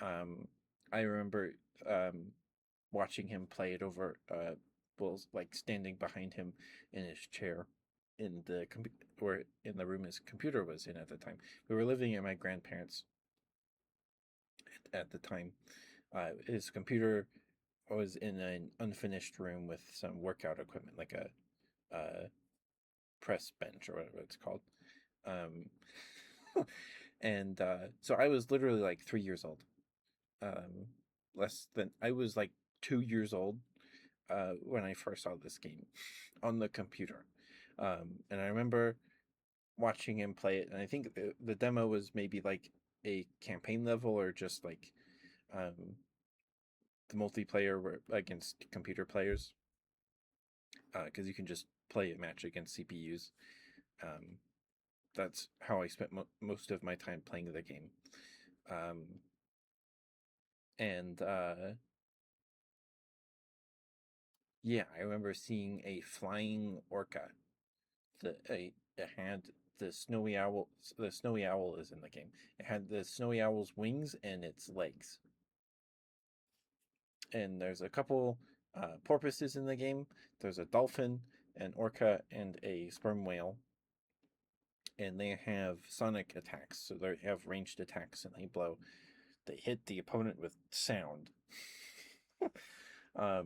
I remember watching him play it over, like standing behind him in his chair in the or in the room his computer was in at the time. We were living at my grandparents at the time. His computer was in an unfinished room with some workout equipment, like a press bench or whatever it's called. And so I was literally like 3 years old. I was like 2 years old when I first saw this game on the computer. And I remember watching him play it, and I think the demo was maybe like a campaign level or just like the multiplayer against computer players, because you can just play a match against CPUs. That's how I spent most of my time playing the game. And yeah, I remember seeing a flying orca. It had the snowy owl. The snowy owl is in the game. It had the snowy owl's wings and its legs. And there's a couple porpoises in the game. There's a dolphin, an orca, and a sperm whale. And they have sonic attacks, so they have ranged attacks, and they hit the opponent with sound. um,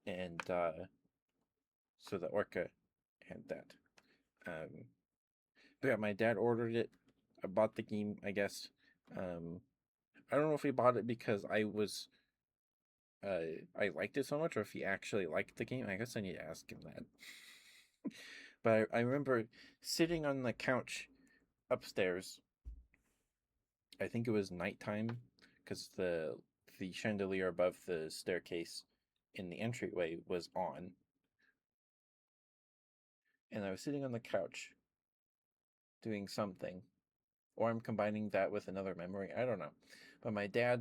and so the orca had that. But yeah, my dad ordered it. I bought the game, I guess. I don't know if he bought it because I liked it so much, or if he actually liked the game. I guess I need to ask him that. But I remember sitting on the couch upstairs. I think it was nighttime because the chandelier above the staircase in the entryway was on, and I was sitting on the couch doing something, or I'm combining that with another memory. I don't know. But I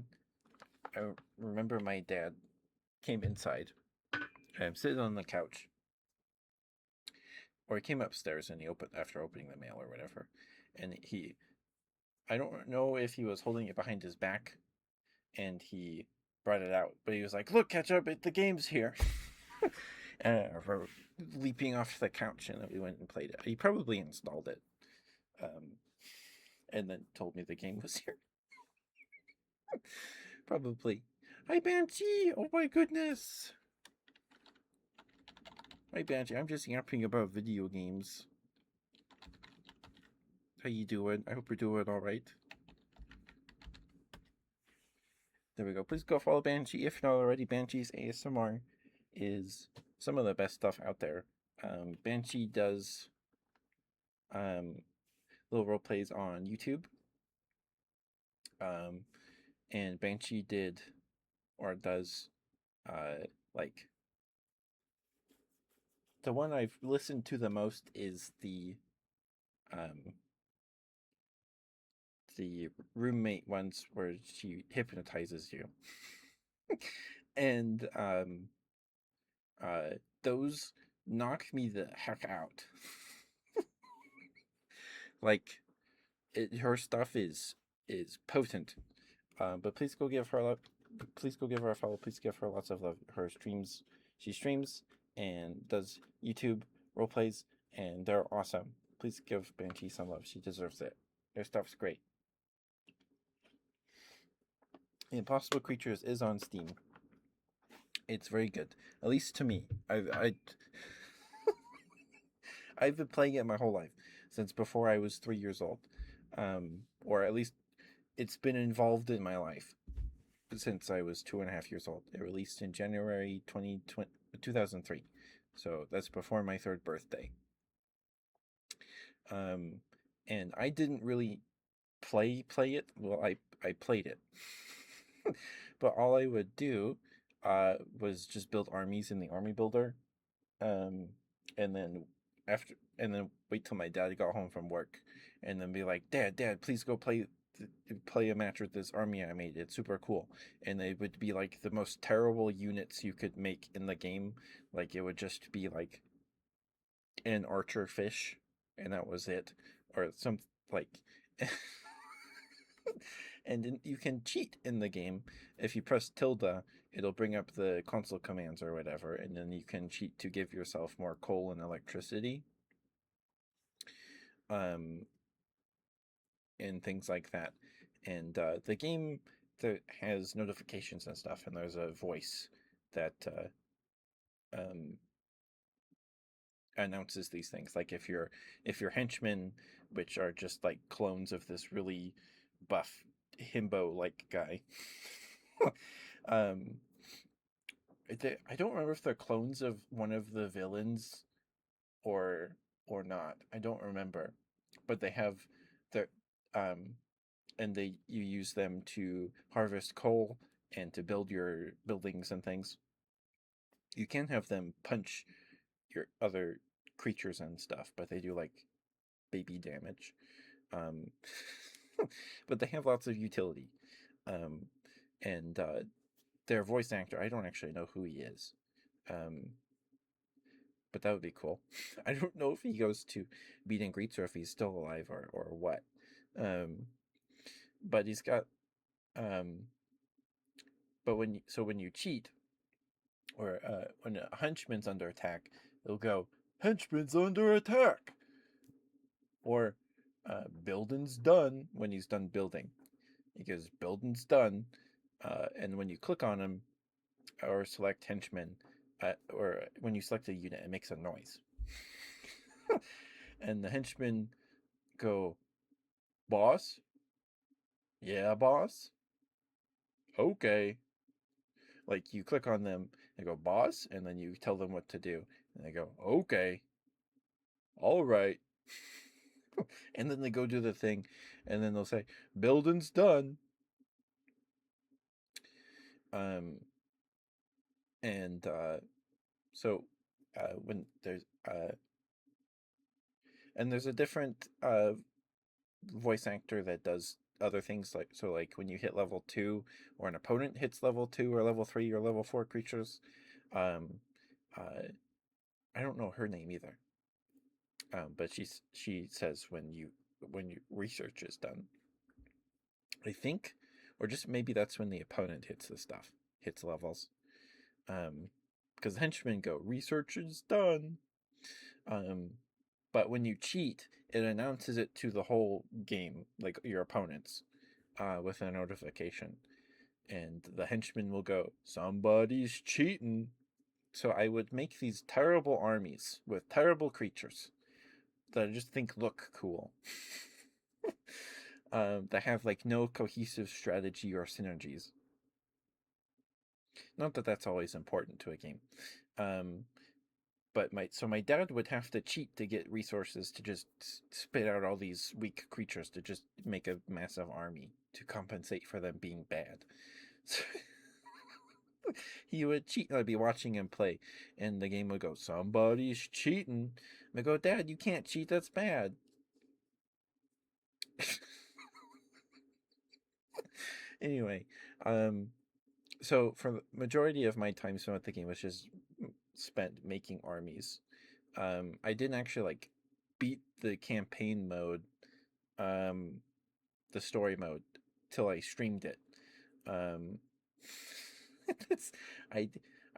remember my dad came inside. I'm sitting on the couch, or he came upstairs and he opened after opening the mail or whatever, and I don't know if he was holding it behind his back, and he brought it out, but he was like, "Look, catch up! The game's here!" And for leaping off the couch, and then we went and played it. He probably installed it, and then told me the game was here. Probably. Hi, Banshee! Oh my goodness! Hi, Banshee. I'm just yapping about video games. How you doing? I hope you're doing all right. There we go. Please go follow Banshee if not already. Banshee's ASMR is some of the best stuff out there. Banshee does little role plays on YouTube. And Banshee did or does like the one I've listened to the most is um the roommate ones where she hypnotizes you. And those knock me the heck out. Like her stuff is potent. But please go give her a please go give her a follow. Please give her lots of love. Her streams, she streams and does YouTube role plays, and they're awesome. Please give Banshee some love. She deserves it. Their stuff's great. Impossible Creatures is on Steam. It's very good, at least to me. I've been playing it my whole life since before I was 3 years old, or at least it's been involved in my life since I was 2.5 years old. It released in January 2003, so that's before my third birthday. And I didn't really play it. Well, I played it, but all I would do was just build armies in the army builder, um, and then and then wait till my dad got home from work, and then be like, Dad, please go play a match with this army I made. It's super cool. And they would be like the most terrible units you could make in the game. Like it would just be like an archer fish, and that was it, or some like. And you can cheat in the game. If you press tilde, it'll bring up the console commands or whatever, and then you can cheat to give yourself more coal and electricity, um, and things like that. And the game that has notifications and stuff, and there's a voice that um, announces these things. Like if your henchmen, which are just like clones of this really buff himbo like guy, um, I don't remember if they're clones of one of the villains or not. I don't remember, but they have their um, and you use them to harvest coal and to build your buildings and things. You can have them punch your other creatures and stuff, but they do like baby damage. Um, but they have lots of utility. Um, and their voice actor, I don't actually know who he is. Um, but that would be cool. I don't know if he goes to meet and greets or if he's still alive or what. Um, but he's got um, but when you cheat or when a henchman's under attack, it'll go henchman's under attack, or building's done when he's done building. He goes building's done, and when you click on him or select henchman, or when you select a unit, it makes a noise, and the henchmen go, boss, yeah, boss, okay. Like you click on them and go, boss, and then you tell them what to do, and they go, okay, all right. And then they go do the thing, and then they'll say, building's done. Um, and so when there's a different voice actor that does other things, like so like when you hit level 2 or an opponent hits level 2 or level 3 or level 4 creatures, um I don't know her name either, but she says when you research is done, I think, or just maybe that's when the opponent hits the stuff, hits levels, because henchmen go, research is done. um but when you cheat, it announces it to the whole game, like your opponents, with a notification, and the henchman will go, somebody's cheating. So I would make these terrible armies with terrible creatures that I just think look cool. That have like no cohesive strategy or synergies. Not that that's always important to a game. Um, but my dad would have to cheat to get resources to just spit out all these weak creatures to just make a massive army to compensate for them being bad. He would cheat. I'd be watching him play, and the game would go, "Somebody's cheating." I go, "Dad, you can't cheat. That's bad." Anyway, um, so for the majority of my time spent with the game was just spent making armies. I didn't actually like beat the campaign mode, um, the story mode, till I streamed it. Um, that's, I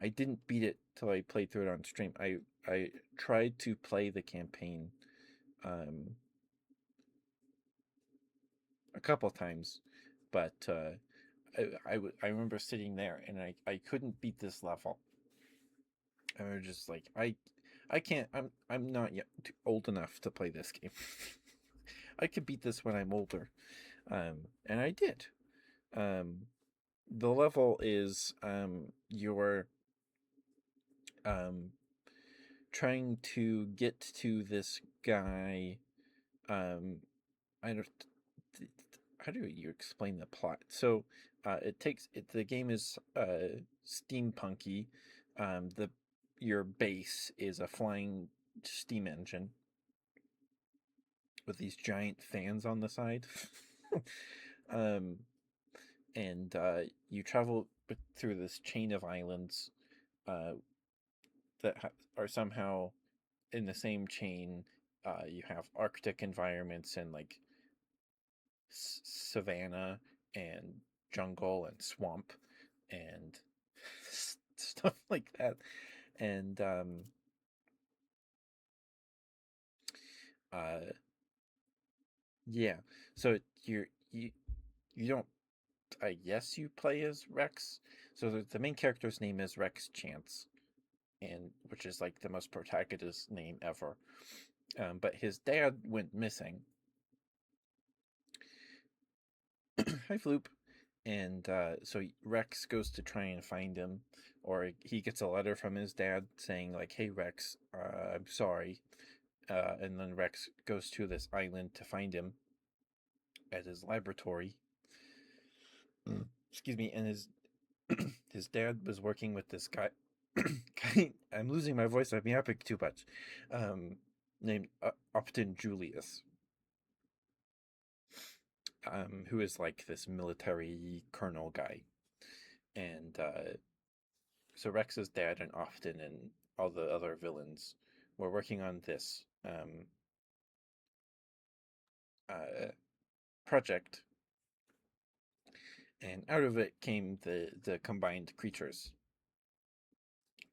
I didn't beat it till I played through it on stream. I tried to play the campaign um, a couple times, but I remember sitting there and I couldn't beat this level. And I was just like I can't. I'm not yet old enough to play this game. I could beat this when I'm older, and I did. Um, the level is you're um, trying to get to this guy. Um, I don't. How do you explain the plot? So, it takes it. The game is steampunky. The Your base is a flying steam engine with these giant fans on the side. um, and you travel through this chain of islands uh, that are somehow in the same chain. You have Arctic environments and like savanna and jungle and swamp and stuff like that. And uh, yeah, so you don't. I guess you play as Rex. So the main character's name is Rex Chance, and which is like the most protagonist name ever. But his dad went missing. Hi, Floop. And so Rex goes to try and find him, or he gets a letter from his dad saying like, "Hey Rex, I'm sorry." And then Rex goes to this island to find him at his laboratory. Excuse me. And his dad was working with this guy. I'm losing my voice. I'm yapping too much. Named Upton Julius, who is like this military colonel guy. And so Rex's dad and Upton and all the other villains were working on this uh, project, and out of it came the combined creatures.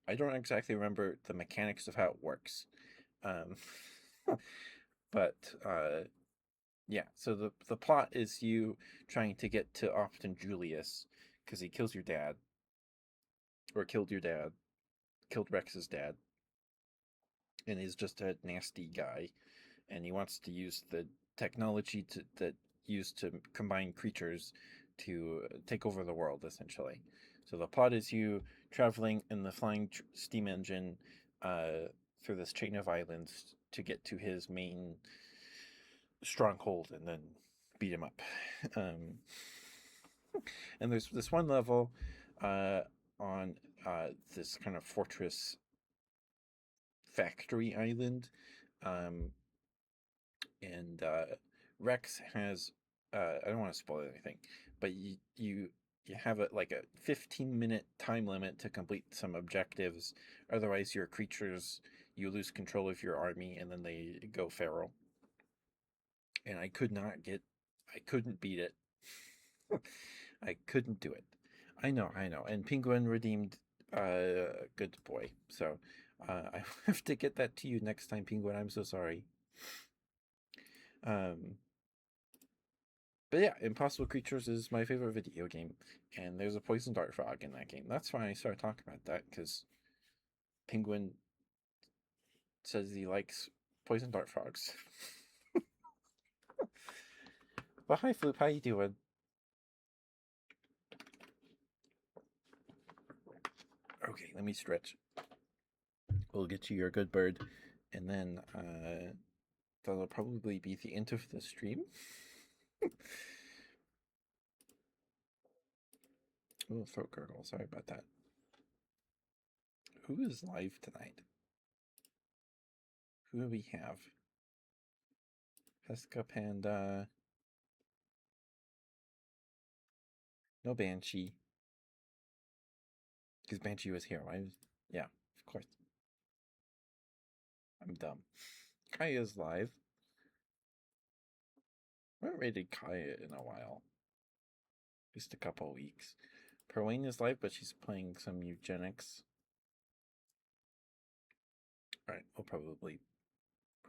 I don't exactly remember the mechanics of how it works, um, but yeah. So the plot is you trying to get to Upton Julius because he kills your dad, or killed your dad, killed Rex's dad, and he's just a nasty guy, and he wants to use the technology that used to combine creatures to take over the world, essentially. So the plot is you traveling in the flying steam engine through this chain of islands to get to his main stronghold and then beat him up. Um, and there's this one level on this kind of fortress factory island, um, and Rex has I don't want to spoil anything, but you have like a 15-minute time limit to complete some objectives. Otherwise, your creatures you lose control of your army and then they go feral. And I couldn't beat it. I couldn't do it. I know. And Penguin redeemed good boy. So I have to get that to you next time, Penguin. I'm so sorry. Um, but yeah, Impossible Creatures is my favorite video game, and there's a poison dart frog in that game. That's why I started talking about that, because Penguin says he likes poison dart frogs. But hi, Floop, how you doing? Okay, let me stretch. We'll get you your good bird, and then that'll probably be the end of the stream. Oh, throat gurgle. Sorry about that. Who is live tonight? Who do we have? Pesca Panda. No Banshee. Because Banshee was here, right? Yeah, of course. I'm dumb. Kaya's live. I haven't rated Kaya in a while. Just a couple weeks. Perwayne is live, but she's playing some eugenics. Alright, we'll probably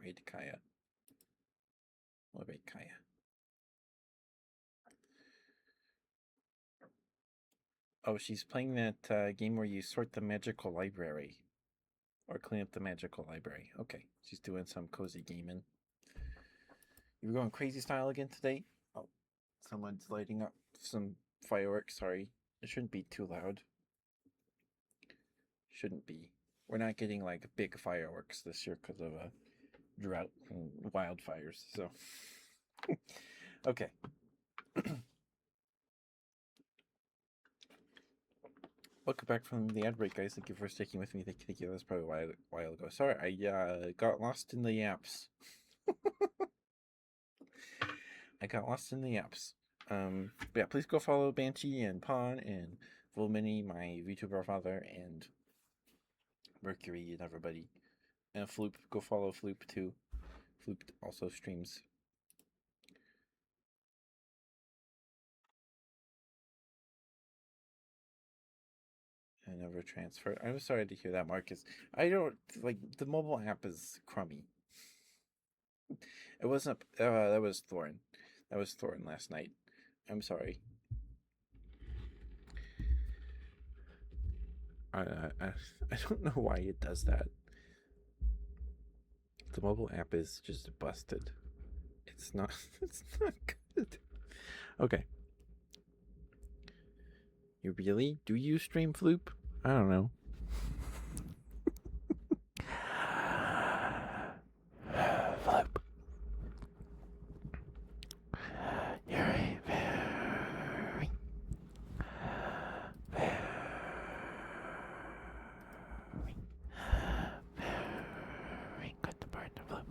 raid Kaya. We'll raid Kaya. Oh, she's playing that game where you sort the magical library. Or clean up the magical library. Okay, she's doing some cozy gaming. You were going crazy style again today? Oh, someone's lighting up some fireworks. Sorry. It shouldn't be too loud. Shouldn't be. We're not getting like big fireworks this year because of a drought and wildfires. So, okay. Welcome back from the ad break, guys. Thank you for sticking with me. Thank you. That was probably a while ago. Sorry, I got lost in the yaps. I got lost in the yaps. But yeah, please go follow Banshee and Pawn and Volmini, my VTuber father, and Mercury and everybody. And Floop, go follow Floop too. Floop also streams. I never transferred. I'm sorry to hear that, Marcus. I don't like the mobile app is crummy. It wasn't. That was Thorin. That was Thorin last night. I'm sorry. I don't know why it does that. The mobile app is just busted. It's not. It's not good. Okay. You really do you stream Floop? I don't know. Floop. You're a very, very, very good partner, Floop.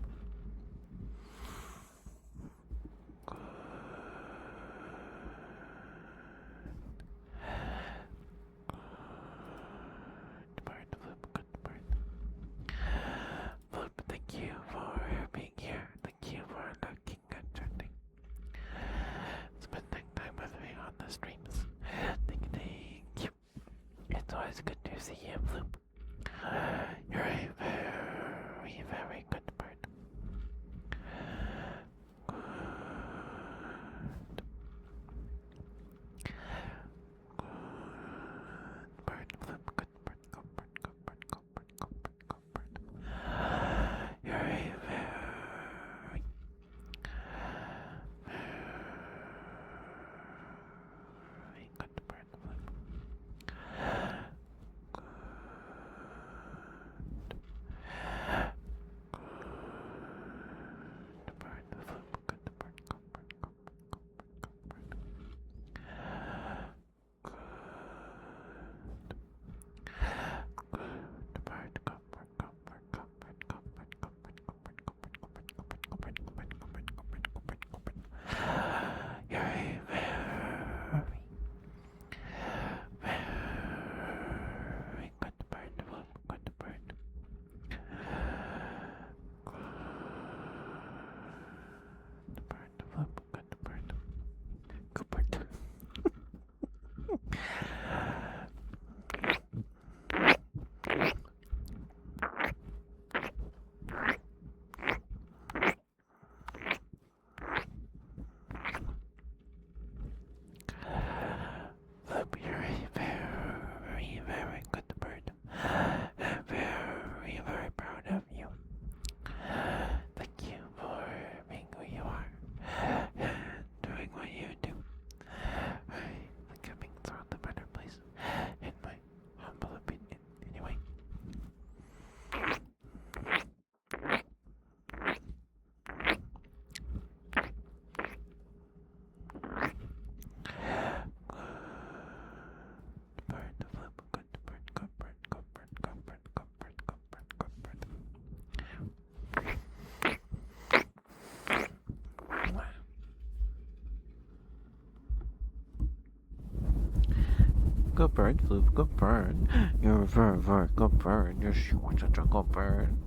Good bird, Floop, good bird. You're a very, very good bird. Yes, you are such a good bird.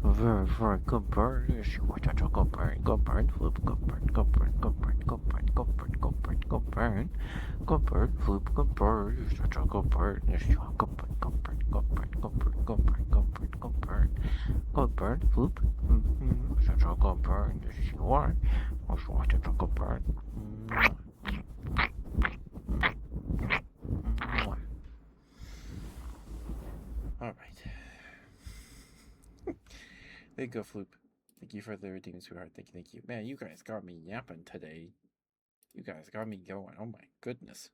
A very, very good bird. Yes, you are such a good bird. Good bird, Floop, good bird, good bird, good bird, good bird, good bird, good bird, good bird. Good bird, Floop, good bird. You're such a good bird. Yes, you are good bird, good bird, good bird, good bird, good bird, good bird, good bird. Good bird, Floop. Such a good bird. Yes, you are. Yes, you are such a good bird. All right. There you go, Floop. Thank you for the redeeming sweetheart. Thank you, thank you. Man, you guys got me yapping today. You guys got me going. Oh my goodness.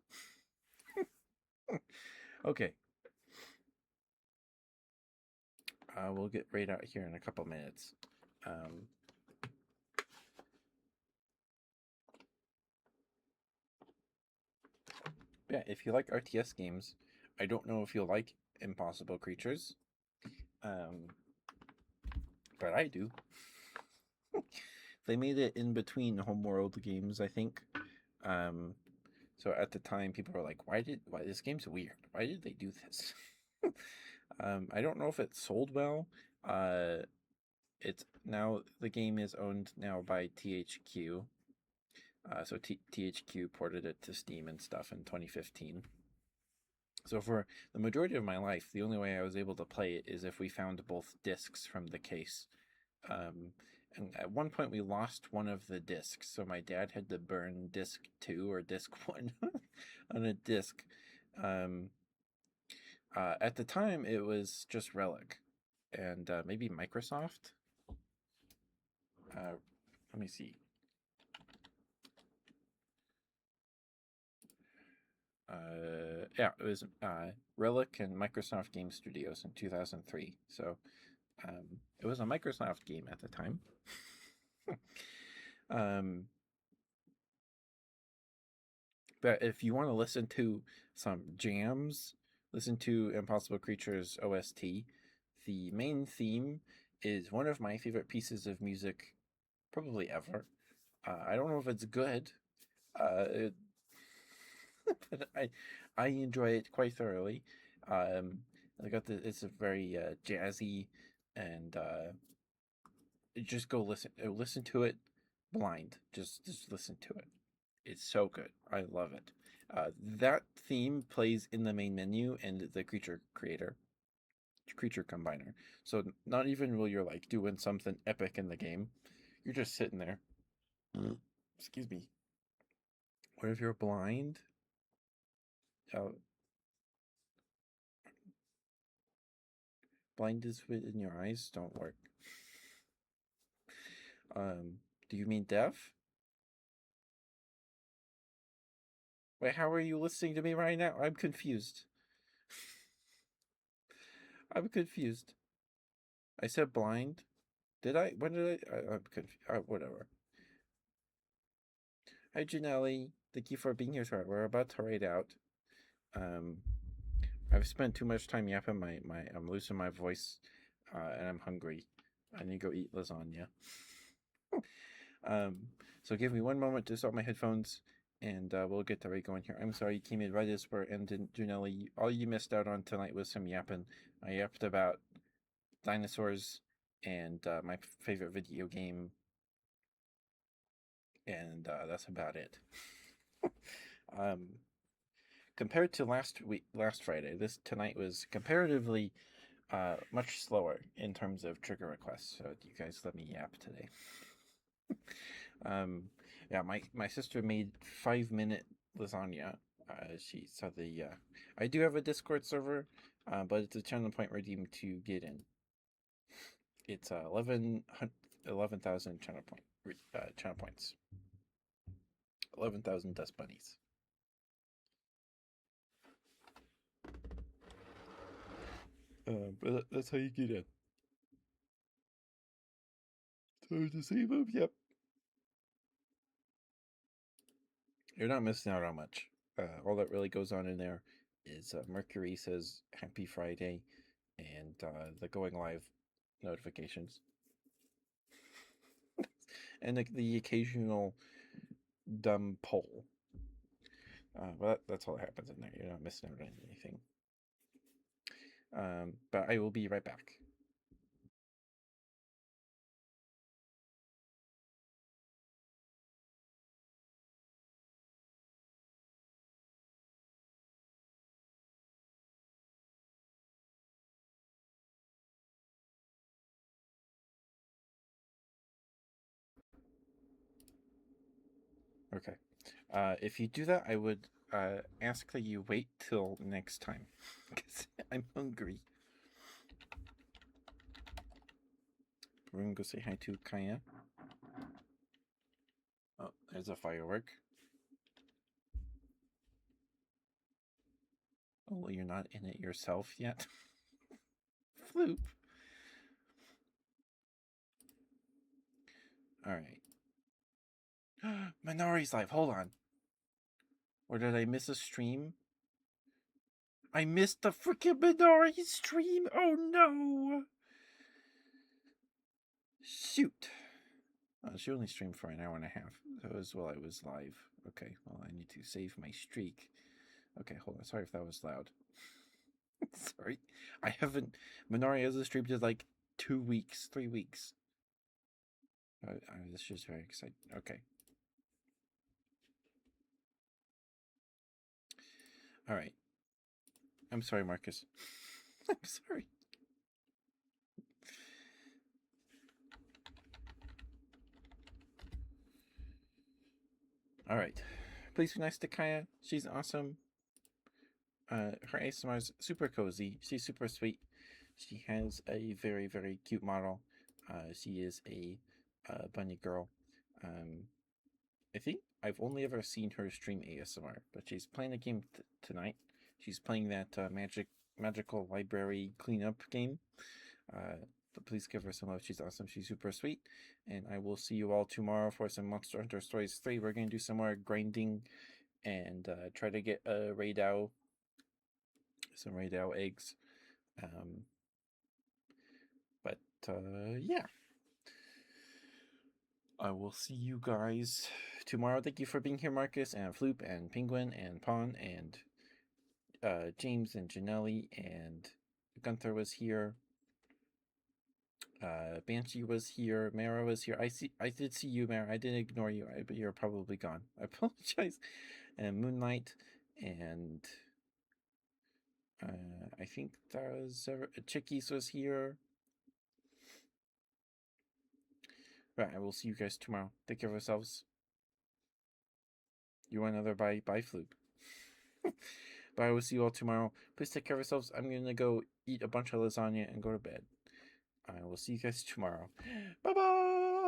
Okay. We'll get right out here in a couple minutes. Yeah, if you like RTS games, I don't know if you'll like Impossible Creatures, but I do. They made it in between Homeworld games, I think. Um, so at the time, people were like, "Why this game's weird? Why did they do this?" I don't know if it sold well. It's now the game is owned now by THQ. So THQ ported it to Steam and stuff in 2015. So for the majority of my life, the only way I was able to play it is if we found both discs from the case. Um, and at one point we lost one of the discs, so my dad had to burn disc 2 or disc 1 on a disc. At the time, it was just Relic and maybe Microsoft. Let me see. Yeah, it was Relic and Microsoft Game Studios in 2003. So it was a Microsoft game at the time. But if you want to listen to some jams, listen to Impossible Creatures OST. The main theme is one of my favorite pieces of music, probably ever. I don't know if it's good, it, but I enjoy it quite thoroughly. Um, it's a very jazzy and just go listen to it blind. Just listen to it. It's so good. I love it. That theme plays in the main menu and the creature combiner. So not even will you're like doing something epic in the game. You're just sitting there. Excuse me. What if you're blind? Uh, blind is in your eyes don't work. Do you mean deaf? Wait, how are you listening to me right now? I'm confused. I'm confused. I said blind. Did I? When did I'm confused. Whatever. Hi, Janelli. Thank you for being here. Sorry, we're about to write out. Um, I've spent too much time yapping. I'm losing my voice, and I'm hungry. I need to go eat lasagna. um, so give me one moment to start my headphones, and we'll get right going here. I'm sorry you came in right as we're ending, Janelli. All you missed out on tonight was some yapping. I yapped about dinosaurs and my favorite video game, and that's about it. um, Compared to last Friday, this tonight was comparatively much slower in terms of trigger requests. So you guys let me yap today. um, yeah, my sister made 5 minute lasagna. She saw the I do have a Discord server, but it's a channel point redeem to get in. It's 11,000 channel points. 11,000 dust bunnies. But that's how you get in. So to save them, yep. You're not missing out on much. All that really goes on in there is Mercury says Happy Friday and the going live notifications. And the occasional dumb poll. But that's all that happens in there. You're not missing out on anything. But I will be right back. Okay. If you do that, I would ask that you wait till next time, because I'm hungry. We're gonna go say hi to Kaya. Oh, there's a firework. Oh, well, you're not in it yourself yet. Floop. All right. Minori's live. Hold on. Or did I miss a stream? I missed the freaking Minori stream. Oh no. Shoot. She only streamed for an hour and a half. That was while I was live. Okay, well, I need to save my streak. Okay, hold on. Sorry if that was loud. Sorry. I haven't. Minori has streamed in like 2 weeks, 3 weeks. This is very exciting. Okay. All right. I'm sorry, Marcus. I'm sorry. All right. Please be nice to Kaya. She's awesome. Her ASMR is super cozy. She's super sweet. She has a very, very cute model. She is a bunny girl. I think I've only ever seen her stream ASMR, but she's playing a game tonight. She's playing that magical library cleanup game. But please give her some love. She's awesome. She's super sweet. And I will see you all tomorrow for some Monster Hunter Stories 3. We're going to do some more grinding and try to get a Raidao, some Raidao eggs. But yeah. I will see you guys tomorrow. Thank you for being here, Marcus, and Floop, and Penguin, and Pawn, and James, and Janelli, and Gunther was here. Banshee was here. Mara was here. I did see you, Mara. I didn't ignore you, but you're probably gone. I apologize. And Moonlight, and I think that was Chickies was here. Right, I will see you guys tomorrow. Take care of yourselves. You want another bye? Bye, Floop. But I will see you all tomorrow. Please take care of yourselves. I'm gonna go eat a bunch of lasagna and go to bed. I will see you guys tomorrow. Bye bye.